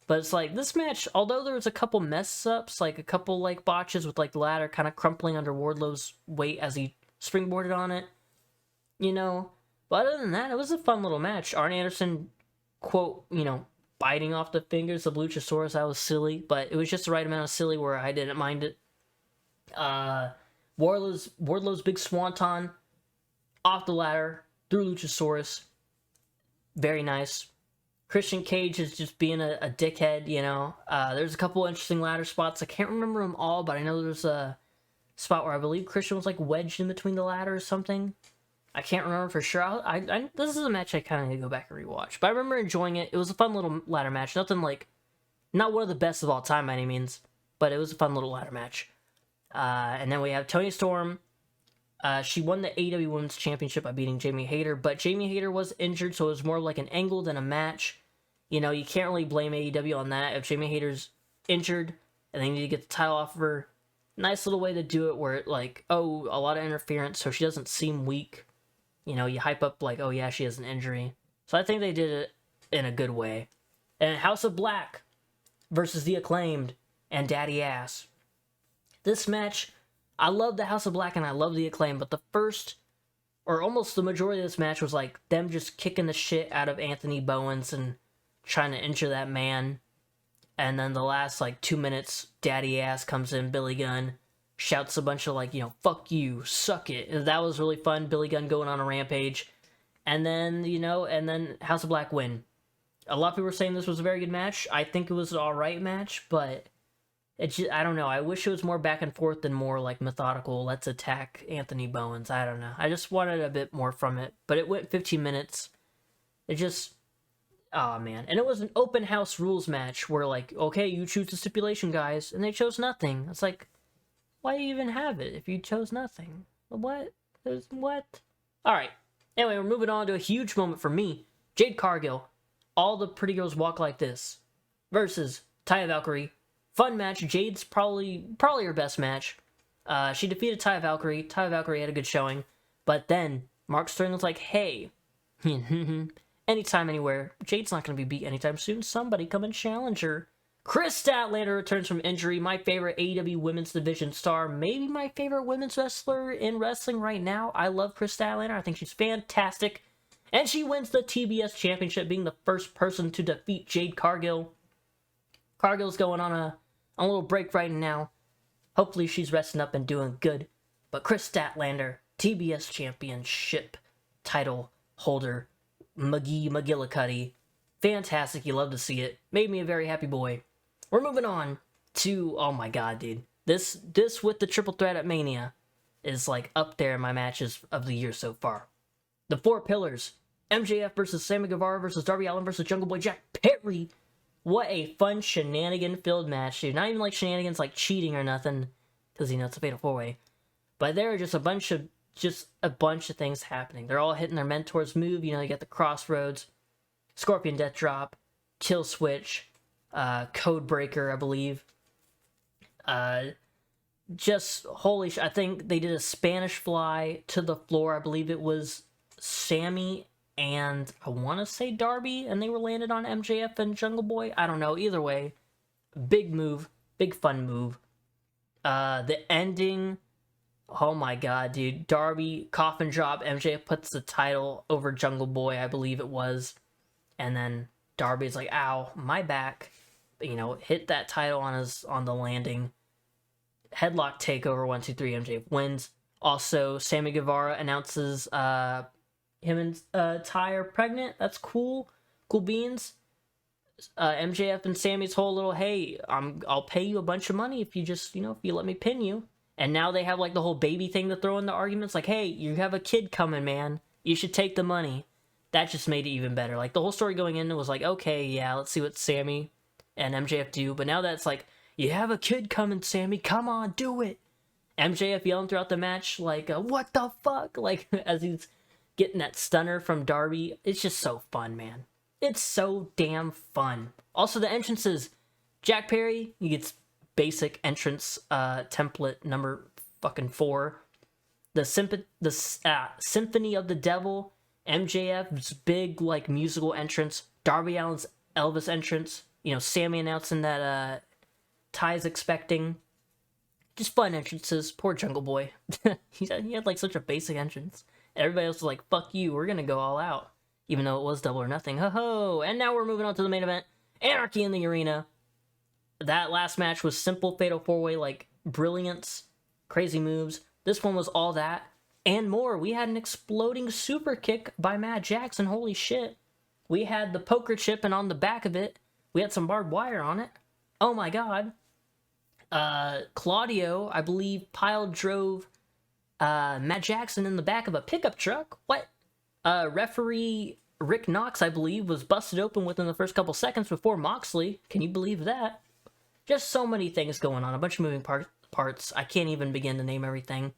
But it's like, this match, although there was a couple mess-ups, like a couple like botches with like the ladder kind of crumpling under Wardlow's weight as he springboarded on it, you know. But other than that, it was a fun little match. Arn Anderson, quote, you know, biting off the fingers of Luchasaurus. That was silly, but it was just the right amount of silly where I didn't mind it. Wardlow's big swanton off the ladder through Luchasaurus. Very nice. Christian Cage is just being a dickhead, you know. There's a couple interesting ladder spots. I can't remember them all, but I know there's a spot where I believe Christian was like wedged in between the ladder or something. I can't remember for sure. This is a match I kind of need to go back and rewatch. But I remember enjoying it. It was a fun little ladder match. Nothing like, not one of the best of all time by any means, but it was a fun little ladder match. And then we have Toni Storm. She won the AEW Women's Championship by beating Jamie Hayter, but Jamie Hayter was injured, so it was more like an angle than a match. You know, you can't really blame AEW on that. If Jamie Hayter's injured and they need to get the title off of her, nice little way to do it where it like, oh, a lot of interference so she doesn't seem weak. You know, you hype up like, oh yeah, she has an injury. So I think they did it in a good way. And House of Black versus The Acclaimed and Daddy Ass. This match, I love the House of Black and I love The Acclaim, but the first, or almost the majority of this match was like them just kicking the shit out of Anthony Bowens and trying to injure that man. And then the last like 2 minutes, Daddy Ass comes in, Billy Gunn, shouts a bunch of like, you know, fuck you, suck it. And that was really fun, Billy Gunn going on a rampage. And then, you know, and then House of Black win. A lot of people were saying this was a very good match. I think it was an alright match, but it's just, I don't know. I wish it was more back and forth than more like methodical, let's attack Anthony Bowens. I don't know. I just wanted a bit more from it. But it went 15 minutes. It just, oh man. And it was an open house rules match where like, okay, you choose the stipulation, guys. And they chose nothing. It's like, why do you even have it if you chose nothing? What? There's what? Alright. Anyway, we're moving on to a huge moment for me. Jade Cargill All the Pretty Girls Walk Like This versus Taya Valkyrie. Fun match. Jade's probably her best match. She defeated Taya Valkyrie. Taya Valkyrie had a good showing. But then Mark Sterling was like, hey, anytime, anywhere. Jade's not going to be beat anytime soon. Somebody come and challenge her. Chris Statlander returns from injury. My favorite AEW Women's Division star. Maybe my favorite women's wrestler in wrestling right now. I love Chris Statlander. I think she's fantastic. And she wins the TBS Championship, being the first person to defeat Jade Cargill. Cargill's going on a little break right now. Hopefully she's resting up and doing good. But Chris Statlander, TBS Championship title holder, McGillicuddy. Fantastic, you love to see it. Made me a very happy boy. We're moving on to, oh my god, dude. This with the triple threat at Mania is like up there in my matches of the year so far. The Four Pillars. MJF versus Sammy Guevara versus Darby Allin versus Jungle Boy Jack Perry. What a fun shenanigan-filled match, dude. Not even like shenanigans like cheating or nothing, because, you know, it's a fatal four-way. But there are just a bunch of things happening. They're all hitting their mentor's move. You know, you got the Crossroads, Scorpion Death Drop, Kill Switch, Code Breaker, I believe. Just holy I think they did a Spanish Fly to the floor. I believe it was Sammy and I want to say Darby, and they were landed on MJF and Jungle Boy. I don't know. Either way, big move, big fun move. The ending, oh my god, dude. Darby coffin drop. MJF puts the title over Jungle Boy, I believe it was, and then Darby's like, "Ow, my back," you know, hit that title on the landing. Headlock takeover, 1, 2, 3. MJF wins. Also, Sammy Guevara announces him and Ty are pregnant. That's cool. Cool beans. MJF and Sammy's whole little, hey, I'll pay you a bunch of money if you just, if you let me pin you. And now they have like the whole baby thing to throw in the arguments. Like, hey, you have a kid coming, man. You should take the money. That just made it even better. Like, the whole story going in was like, okay, yeah, let's see what Sammy and MJF do. But now that's like, you have a kid coming, Sammy. Come on, do it. MJF yelling throughout the match, like, what the fuck? Like, as he's getting that stunner from Darby. It's just so fun, man. It's so damn fun. Also, the entrances. Jack Perry, he gets basic entrance template number fucking 4. The Symphony of the Devil. MJF's big, like, musical entrance. Darby Allin's Elvis entrance. Sammy announcing that Ty's expecting. Just fun entrances. Poor Jungle Boy. he had like such a basic entrance. Everybody else was like, fuck you, we're gonna go all out. Even though it was Double or Nothing. Ho-ho! And now we're moving on to the main event. Anarchy in the Arena. That last match was simple fatal 4-way, like, brilliance. Crazy moves. This one was all that. And more. We had an exploding super kick by Matt Jackson. Holy shit. We had the poker chip, and on the back of it, we had some barbed wire on it. Oh my god. Claudio, I believe, drove Matt Jackson in the back of a pickup truck. What? Referee Rick Knox, I believe, was busted open within the first couple seconds before Moxley. Can you believe that? Just so many things going on. A bunch of moving parts. I can't even begin to name everything.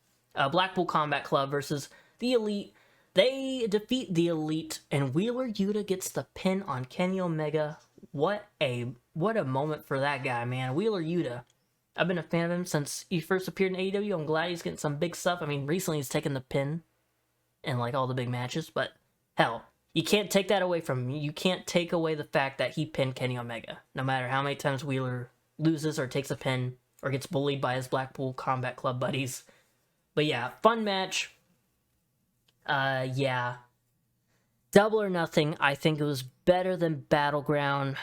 Blackpool Combat Club versus the Elite. They defeat the Elite, and Wheeler Yuta gets the pin on Kenny Omega. What a moment for that guy, man. Wheeler Yuta. I've been a fan of him since he first appeared in AEW. I'm glad he's getting some big stuff. I mean, recently he's taken the pin in, like, all the big matches. But, hell, you can't take that away from him. You can't take away the fact that he pinned Kenny Omega. No matter how many times Wheeler loses or takes a pin or gets bullied by his Blackpool Combat Club buddies. But, yeah, fun match. Yeah. Double or Nothing, I think it was better than Battleground.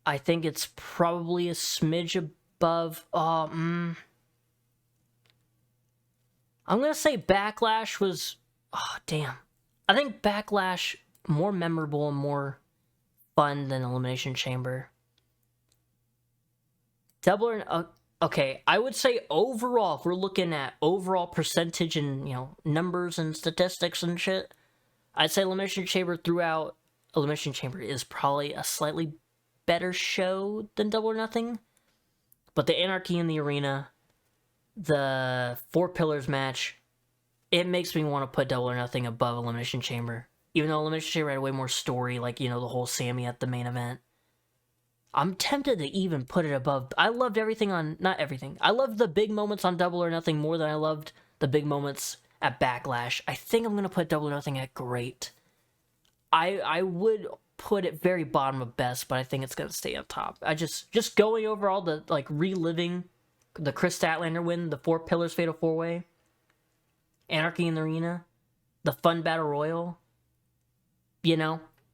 I think it's probably a smidge above. I'm gonna say Backlash was. Oh, damn. I think Backlash more memorable and more fun than Elimination Chamber. Double or okay, I would say overall, if we're looking at overall percentage and numbers and statistics and shit, I'd say Elimination Chamber throughout. Elimination Chamber is probably a slightly better show than Double or Nothing. But the Anarchy in the Arena, the Four Pillars match, it makes me want to put Double or Nothing above Elimination Chamber. Even though Elimination Chamber had way more story, like, the whole Sammy at the main event. I'm tempted to even put it above. I loved everything on, not everything. I loved the big moments on Double or Nothing more than I loved the big moments at Backlash. I think I'm going to put Double or Nothing at great. I would put it very bottom of best, but I think it's going to stay up top. I just going over all the, like, reliving the Chris Statlander win, the 4 Pillars Fatal 4-Way, Anarchy in the Arena, the Fun Battle Royal.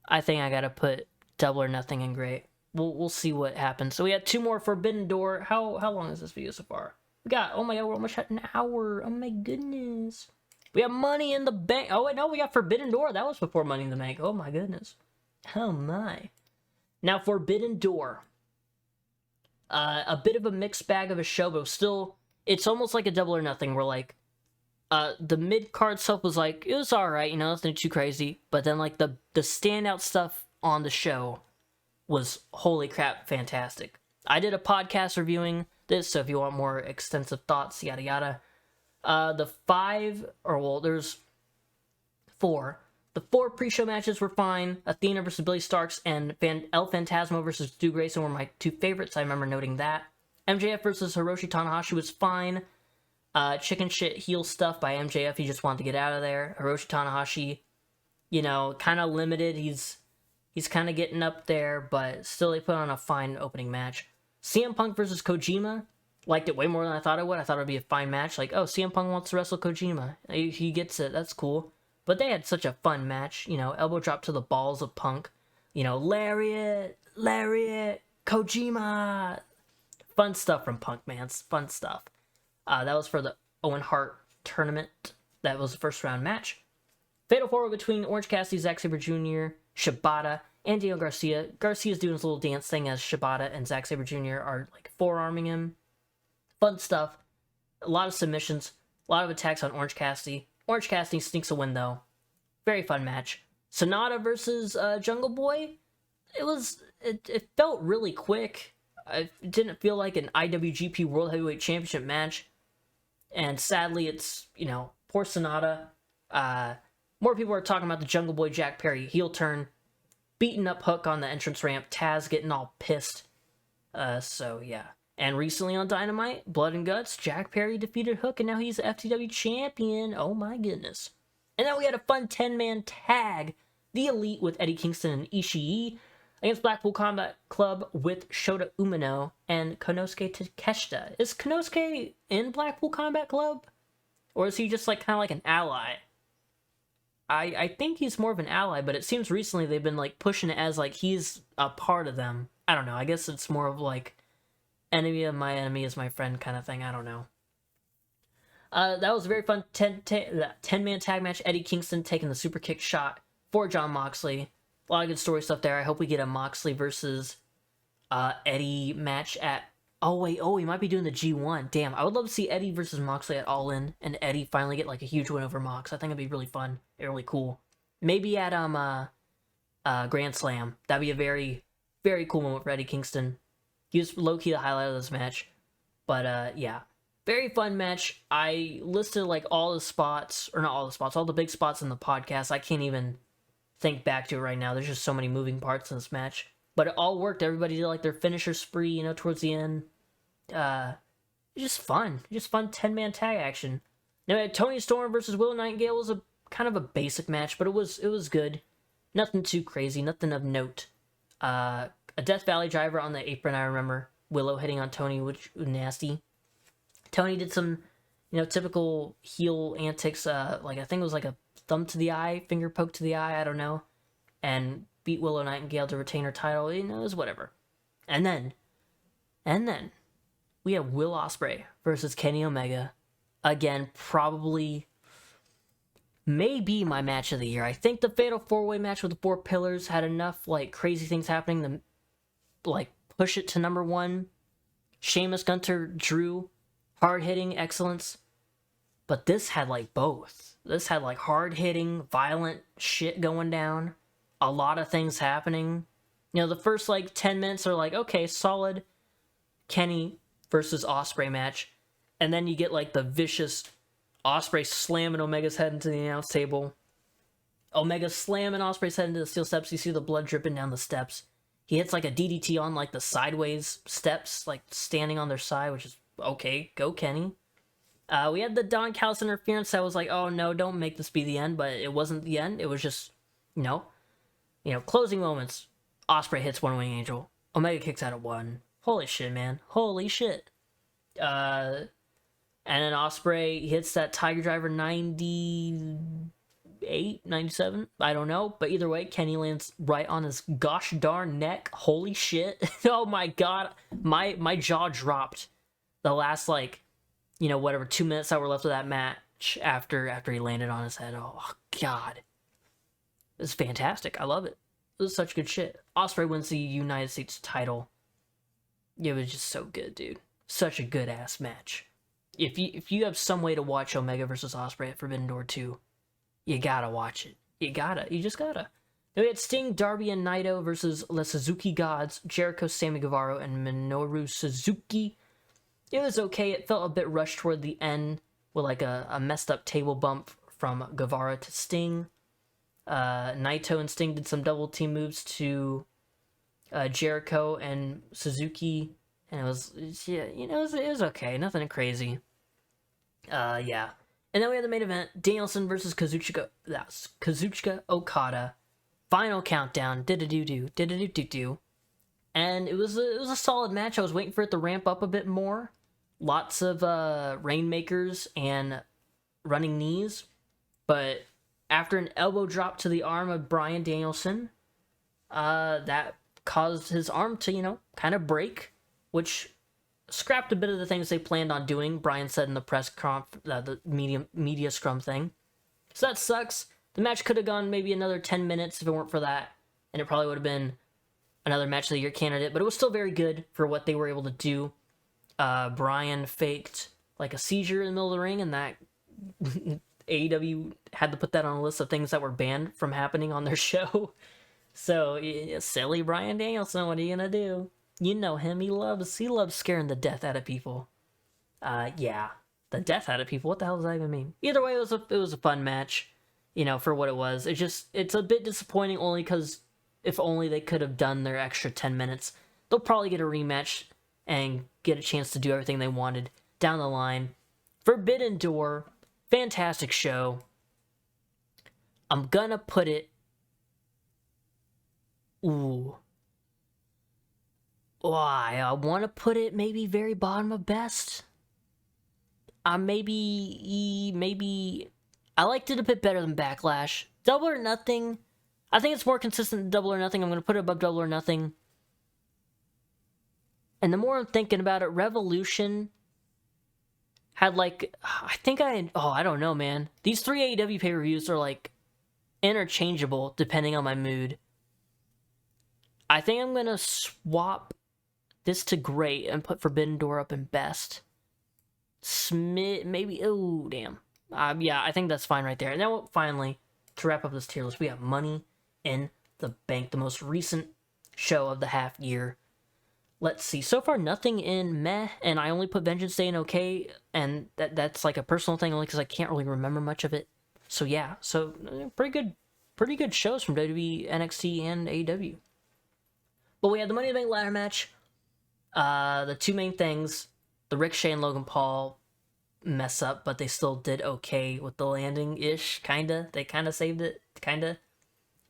I think I got to put Double or Nothing in great. We'll see what happens. So we had 2 more Forbidden Door. How long is this video so far? We got, oh my god, we're almost at an hour. Oh my goodness. We have Money in the Bank. Oh wait, no, we got Forbidden Door. That was before Money in the Bank. Oh my goodness. Oh my. Now Forbidden Door. A bit of a mixed bag of a show, but still, it's almost like a Double or Nothing where, like, the mid-card stuff was like, it was alright, nothing too crazy. But then, like, the standout stuff on the show was, holy crap, fantastic. I did a podcast reviewing this, so if you want more extensive thoughts, yada yada. There's 4. The 4 pre-show matches were fine. Athena versus Billy Starks and El Phantasmo versus Stu Grayson were my 2 favorites. I remember noting that. MJF versus Hiroshi Tanahashi was fine. Chicken shit heel stuff by MJF. He just wanted to get out of there. Hiroshi Tanahashi, kind of limited. He's kind of getting up there, but still they put on a fine opening match. CM Punk versus Kojima. Liked it way more than I thought it would. I thought it would be a fine match. Like, oh, CM Punk wants to wrestle Kojima. He gets it. That's cool. But they had such a fun match. Elbow drop to the balls of Punk. Lariat, Kojima. Fun stuff from Punk, man. It's fun stuff. That was for the Owen Hart tournament. That was the first round match. Fatal 4-Way between Orange Cassidy, Zack Sabre Jr., Shibata, and Daniel Garcia. Garcia's doing his little dance thing as Shibata and Zack Sabre Jr. are, like, forearming him. Fun stuff. A lot of submissions. A lot of attacks on Orange Cassidy. Orange Cassidy sneaks a win, though. Very fun match. Sonata versus Jungle Boy. It felt really quick. It didn't feel like an IWGP World Heavyweight Championship match. And sadly, it's, poor Sonata. More people are talking about the Jungle Boy Jack Perry heel turn. Beaten up Hook on the entrance ramp. Taz getting all pissed. So, yeah. And recently on Dynamite, Blood and Guts, Jack Perry defeated Hook, and now he's the FTW champion. Oh my goodness. And then we had a fun 10-man tag. The Elite with Eddie Kingston and Ishii against Blackpool Combat Club with Shota Umino and Konosuke Takeshita. Is Konosuke in Blackpool Combat Club? Or is he just kind of like an ally? I think he's more of an ally, but it seems recently they've been pushing it as he's a part of them. I don't know. I guess it's more of enemy of my enemy is my friend kind of thing. I don't know. That was a very fun 10-man tag match. Eddie Kingston taking the super kick shot for Jon Moxley. A lot of good story stuff there. I hope we get a Moxley versus Eddie match at... Oh, he might be doing the G1. Damn, I would love to see Eddie versus Moxley at All In, and Eddie finally get a huge win over Mox. I think it'd be really fun. Really cool. Maybe at Grand Slam. That'd be a very, very cool moment for Eddie Kingston. He was low-key the highlight of this match. But, yeah. Very fun match. I listed, all the spots, or not all the spots, all the big spots in the podcast. I can't even think back to it right now. There's just so many moving parts in this match. But it all worked. Everybody did, their finisher spree, towards the end. Just fun. Just fun 10-man tag action. Now, Tony Storm versus Willow Nightingale was a kind of a basic match, but it was good. Nothing too crazy. Nothing of note. A Death Valley driver on the apron, I remember. Willow hitting on Tony, which was nasty. Tony did some, typical heel antics. I think it was a thumb to the eye, finger poke to the eye, I don't know. And beat Willow Nightingale to retain her title. It was whatever. And then, we have Will Ospreay versus Kenny Omega. Again, probably, maybe my match of the year. I think the Fatal 4-Way match with the 4 Pillars had enough, crazy things happening to, push it to number 1. Sheamus, Gunter, Drew, hard-hitting excellence. But this had, both. This had, hard-hitting, violent shit going down. A lot of things happening. The first, 10 minutes are okay, solid Kenny versus Ospreay match. And then you get, the vicious Ospreay slamming Omega's head into the announce table. Omega slamming Ospreay's head into the steel steps. You see the blood dripping down the steps. He hits like a DDT on like the sideways steps, like standing on their side, which is okay. Go Kenny. We had the Don Callis interference that was like, oh no, don't make this be the end, but it wasn't the end. It was just, closing moments. Ospreay hits One Wing Angel. Omega kicks out at 1. Holy shit, man. Holy shit. And then Ospreay hits that Tiger Driver 98, 97. I don't know. But either way, Kenny lands right on his gosh darn neck. Holy shit. Oh my god. My jaw dropped the last, 2 minutes that were left of that match after he landed on his head. Oh god. It's fantastic. I love it. It was such good shit. Ospreay wins the United States title. It was just so good, dude. Such a good ass match. If you have some way to watch Omega versus Ospreay at Forbidden Door 2, you gotta watch it. You just gotta. Then we had Sting, Darby, and Naito versus the Suzuki Gods, Jericho, Sammy Guevara, and Minoru Suzuki. It was okay. It felt a bit rushed toward the end with like a messed up table bump from Guevara to Sting. Naito and Sting did some double team moves to Jericho and Suzuki, and it was okay, nothing crazy. And then we had the main event: Danielson versus Kazuchika. That's Kazuchika Okada. Final countdown. Do. And it was a solid match. I was waiting for it to ramp up a bit more. Lots of rainmakers and running knees, but after an elbow drop to the arm of Bryan Danielson, that caused his arm to, kind of break, which scrapped a bit of the things they planned on doing. Bryan said in the press the media scrum thing. So that sucks. The match could have gone maybe another 10 minutes if it weren't for that, and it probably would have been another match of the year candidate, but it was still very good for what they were able to do. Bryan faked like a seizure in the middle of the ring, and that AEW had to put that on a list of things that were banned from happening on their show. So, silly Bryan Danielson, what are you gonna do? You know him, he loves scaring the death out of people. The death out of people, what the hell does that even mean? Either way, it was a fun match, for what it was. It's a bit disappointing only because if only they could have done their extra 10 minutes. They'll probably get a rematch and get a chance to do everything they wanted down the line. Forbidden Door, fantastic show. I'm gonna put it... Ooh. Why? I want to put it maybe very bottom of best. Maybe... I liked it a bit better than Backlash. Double or Nothing... I think it's more consistent than Double or Nothing. I'm going to put it above Double or Nothing. And the more I'm thinking about it, Revolution had I don't know, man. These 3 AEW pay-per-views are interchangeable depending on my mood. I think I'm going to swap this to Great and put Forbidden Door up in Best. Maybe, oh, damn. I think that's fine right there. And then finally, to wrap up this tier list, we have Money in the Bank, the most recent show of the half year. Let's see. So far, nothing in meh, and I only put Vengeance Day in okay, and that's like a personal thing only because I can't really remember much of it. So yeah, pretty good shows from WWE, NXT, and AEW. But we had the Money in the Bank ladder match. The two main things, the Ricochet and Logan Paul mess up, but they still did okay with the landing-ish, kinda. They kinda saved it, kinda.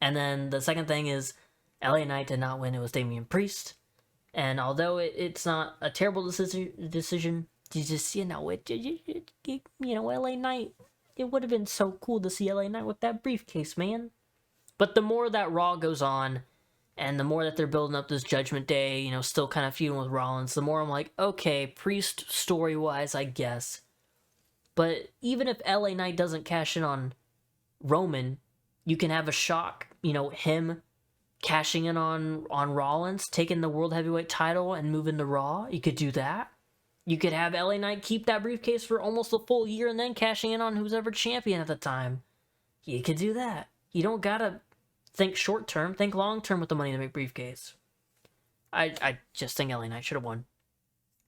And then the second thing is LA Knight did not win. It was Damian Priest. And although it's not a terrible decision, you just, LA Knight, it would have been so cool to see LA Knight with that briefcase, man. But the more that Raw goes on, and the more that they're building up this Judgment Day, still kind of feuding with Rollins, the more I'm like, okay, Priest story-wise, I guess. But even if LA Knight doesn't cash in on Roman, you can have a shock, him cashing in on Rollins, taking the World Heavyweight title and moving to Raw. You could do that. You could have LA Knight keep that briefcase for almost a full year and then cashing in on who's ever champion at the time. You could do that. You don't gotta think short term, think long term with the Money in the Bank briefcase. I just think LA Knight should have won.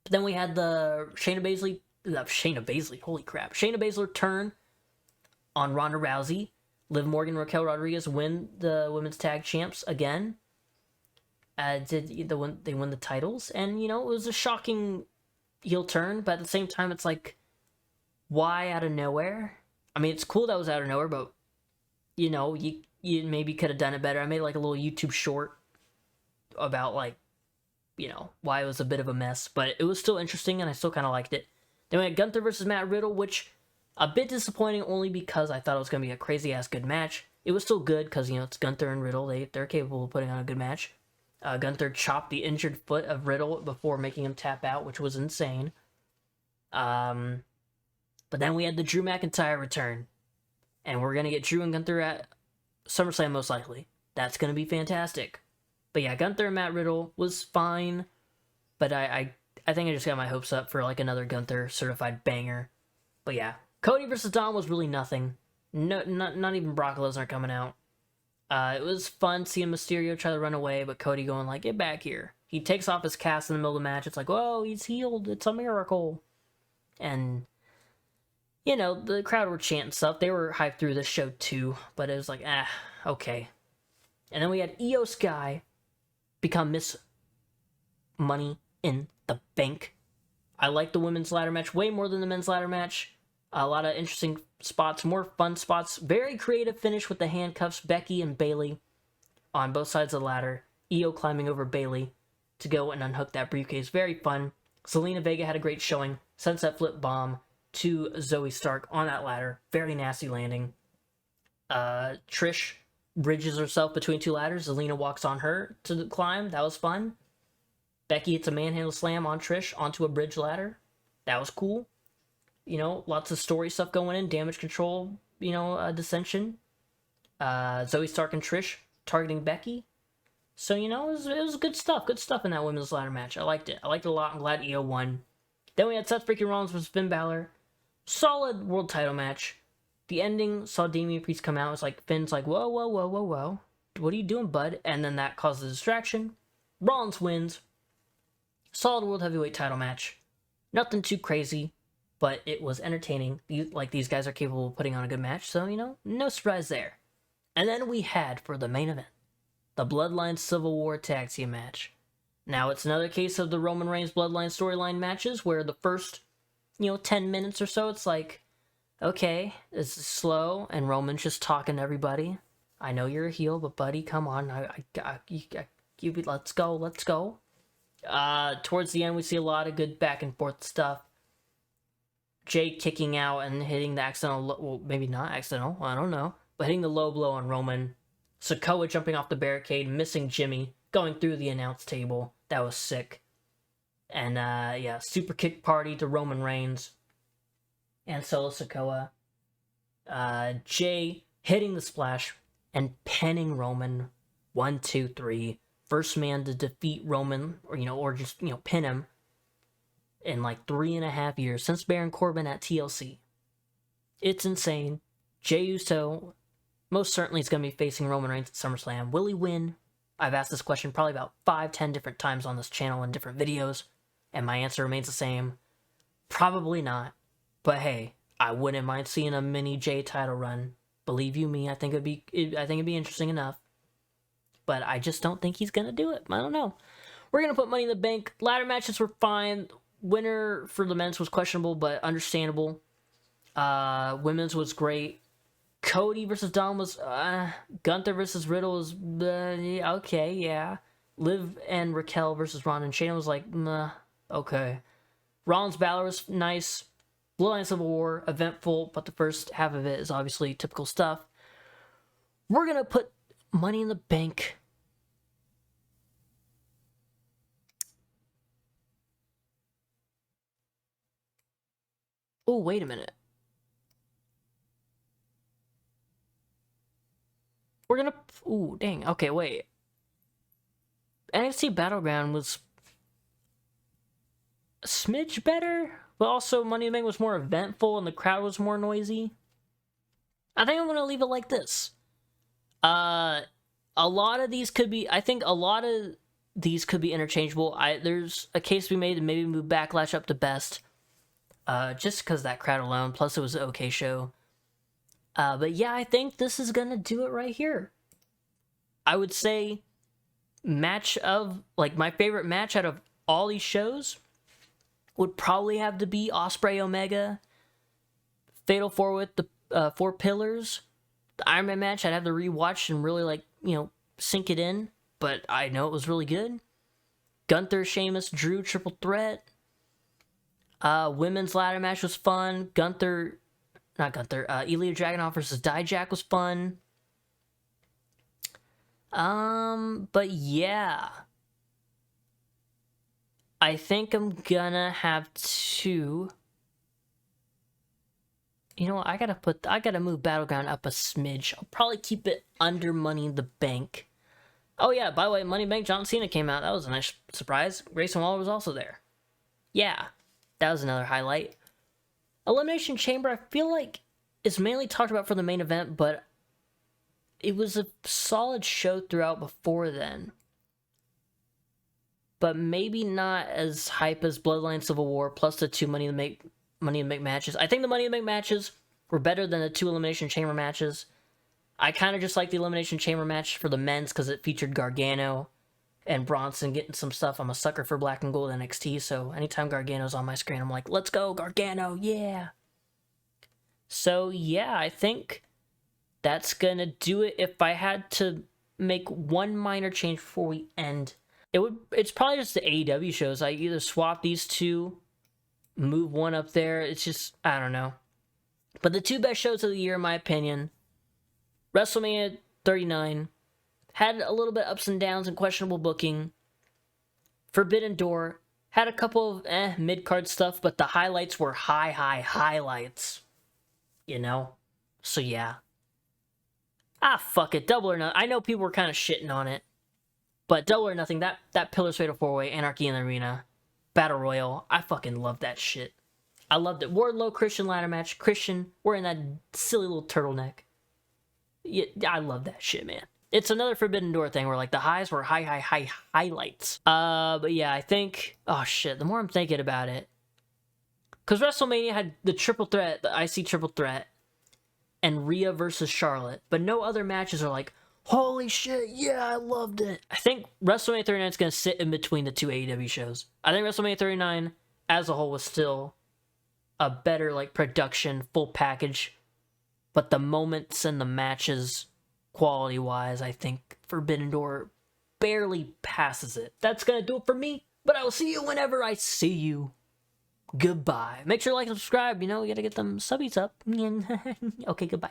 But then we had the Shayna Baszler, holy crap. Shayna Baszler turn on Ronda Rousey. Liv Morgan and Raquel Rodriguez win the women's tag champs again. They win the titles, and it was a shocking heel turn, but at the same time, it's like, why out of nowhere? I mean, it's cool that was out of nowhere, but you maybe could have done it better. I made like a little YouTube short about like, why it was a bit of a mess, but it was still interesting, and I still kind of liked it. Then we had Gunther versus Matt Riddle, which a bit disappointing only because I thought it was going to be a crazy ass good match. It was still good because it's Gunther and Riddle. They're capable of putting on a good match. Gunther chopped the injured foot of Riddle before making him tap out, which was insane. But then we had the Drew McIntyre return, and we're gonna get Drew and Gunther at SummerSlam most likely. That's gonna be fantastic. But yeah, Gunther and Matt Riddle was fine, but I think I just got my hopes up for like another Gunther certified banger. But yeah, Cody versus Dom was really nothing. No, not even Brock Lesnar coming out. It was fun seeing Mysterio try to run away, but Cody going like, get back here. He takes off his cast in the middle of the match. It's like, whoa, he's healed. It's a miracle. And, the crowd were chanting stuff. They were hyped through this show too, but it was like, okay. And then we had Io Sky become Miss Money in the Bank. I like the women's ladder match way more than the men's ladder match. A lot of interesting spots, more fun spots. Very creative finish with the handcuffs. Becky and Bayley on both sides of the ladder. Io climbing over Bayley to go and unhook that briefcase. Very fun. Zelina Vega had a great showing. Sunset flip bomb to Zoe Stark on that ladder. Very nasty landing. Trish bridges herself between two ladders. Zelina walks on her to climb. That was fun. Becky hits a manhandle slam on Trish onto a bridge ladder. That was cool. Lots of story stuff going in. Damage control, dissension. Zoe Stark and Trish targeting Becky. So, it was good stuff. Good stuff in that women's ladder match. I liked it. I liked it a lot. I'm glad Io won. Then we had Seth freaking Rollins versus Finn Balor. Solid world title match. The ending saw Damian Priest come out. It's like, Finn's like, whoa, whoa, whoa, whoa, whoa. What are you doing, bud? And then that causes a distraction. Rollins wins. Solid world heavyweight title match. Nothing too crazy, but it was entertaining. These guys are capable of putting on a good match, so, no surprise there. And then we had, for the main event, the Bloodline Civil War tag team match. Now, it's another case of the Roman Reigns Bloodline storyline matches where the first, 10 minutes or so, it's like, okay, this is slow, and Roman's just talking to everybody. I know you're a heel, but buddy, come on. Let's go. Towards the end, we see a lot of good back and forth stuff. Jay kicking out and hitting the accidental, well, maybe not accidental, I don't know, but hitting the low blow on Roman. Sikoa jumping off the barricade, missing Jimmy, going through the announce table. That was sick. And, super kick party to Roman Reigns and Solo Sikoa. Jay hitting the splash and pinning Roman. 1, 2, 3. First man to defeat Roman, or just, pin him in like 3.5 years since Baron Corbin at TLC. It's insane. Jey Uso most certainly is going to be facing Roman Reigns at SummerSlam. Will he win? I've asked this question probably about 5-10 different times on this channel in different videos, and my answer remains the same. Probably not. But hey, I wouldn't mind seeing a mini Jey title run. Believe you me, I think it'd be interesting enough. But I just don't think he's gonna do it. I don't know. We're gonna put Money in the Bank. Ladder matches were fine. Winner for the men's was questionable, but understandable. Women's was great. Cody versus Dom was, Gunther versus Riddle was, okay, yeah. Liv and Raquel versus Ron and Shayna was like, okay. Rollins Balor was nice. Bloodline Civil War, eventful, but the first half of it is obviously typical stuff. We're gonna put Money in the Bank. Oh, wait a minute. We're gonna... Ooh, dang. Okay, wait. NXT Battleground was a smidge better, but also Money in the Bank was more eventful and the crowd was more noisy. I think I'm gonna leave it like this. A lot of these could be... I think a lot of these could be interchangeable. There's a case to be made to maybe move Backlash up to best. Just because that crowd alone. Plus, it was an okay show. But yeah, I think this is gonna do it right here. I would say match of, like, my favorite match out of all these shows would probably have to be Ospreay Omega, Fatal 4 with the 4 Pillars. The Iron Man match I'd have to rewatch and really, like, sink it in, but I know it was really good. Gunther, Sheamus, Drew triple threat. Women's ladder match was fun. Ilya Dragunov versus Dijak was fun. But yeah, I think I'm gonna have to. You know what? I gotta move Battleground up a smidge. I'll probably keep it under Money in the Bank. Oh yeah, by the way, Money in the Bank John Cena came out. That was a nice surprise. Grayson Waller was also there. Yeah, that was another highlight. Elimination Chamber, I feel like it's mainly talked about for the main event, but it was a solid show throughout before then. But maybe not as hype as Bloodline Civil War, plus the 2 Money in the Bank matches. I think the Money in the Bank matches were better than the 2 Elimination Chamber matches. I kind of just like the Elimination Chamber match for the men's because it featured Gargano and Bronson getting some stuff. I'm a sucker for Black and Gold NXT, so anytime Gargano's on my screen, I'm like, let's go, Gargano, yeah! So yeah, I think that's gonna do it. If I had to make one minor change before we end, it's probably just the AEW shows. I either swap these two, move one up there. It's just, I don't know. But the 2 best shows of the year, in my opinion, WrestleMania 39 had a little bit ups and downs and questionable booking. Forbidden Door had a couple of mid-card stuff, but the highlights were high highlights. So yeah. Fuck it. Double or Nothing. I know people were kind of shitting on it, but Double or Nothing, that Pillars Fatal 4-Way, Anarchy in the Arena, Battle Royal, I fucking love that shit. I loved it. Wardlow Christian ladder match. Christian wearing that silly little turtleneck. Yeah, I love that shit, man. It's another Forbidden Door thing where, like, the highs were high highlights. But yeah, I think, oh shit, the more I'm thinking about it, because WrestleMania had the triple threat, the IC triple threat, and Rhea versus Charlotte, but no other matches are like, holy shit, yeah, I loved it. I think WrestleMania 39 is going to sit in between the 2 AEW shows. I think WrestleMania 39 as a whole was still a better, like, production, full package, but the moments and the matches, quality-wise, I think Forbidden Door barely passes it. That's going to do it for me, but I will see you whenever I see you. Goodbye. Make sure to like and subscribe, you gotta get them subbies up. Okay, goodbye.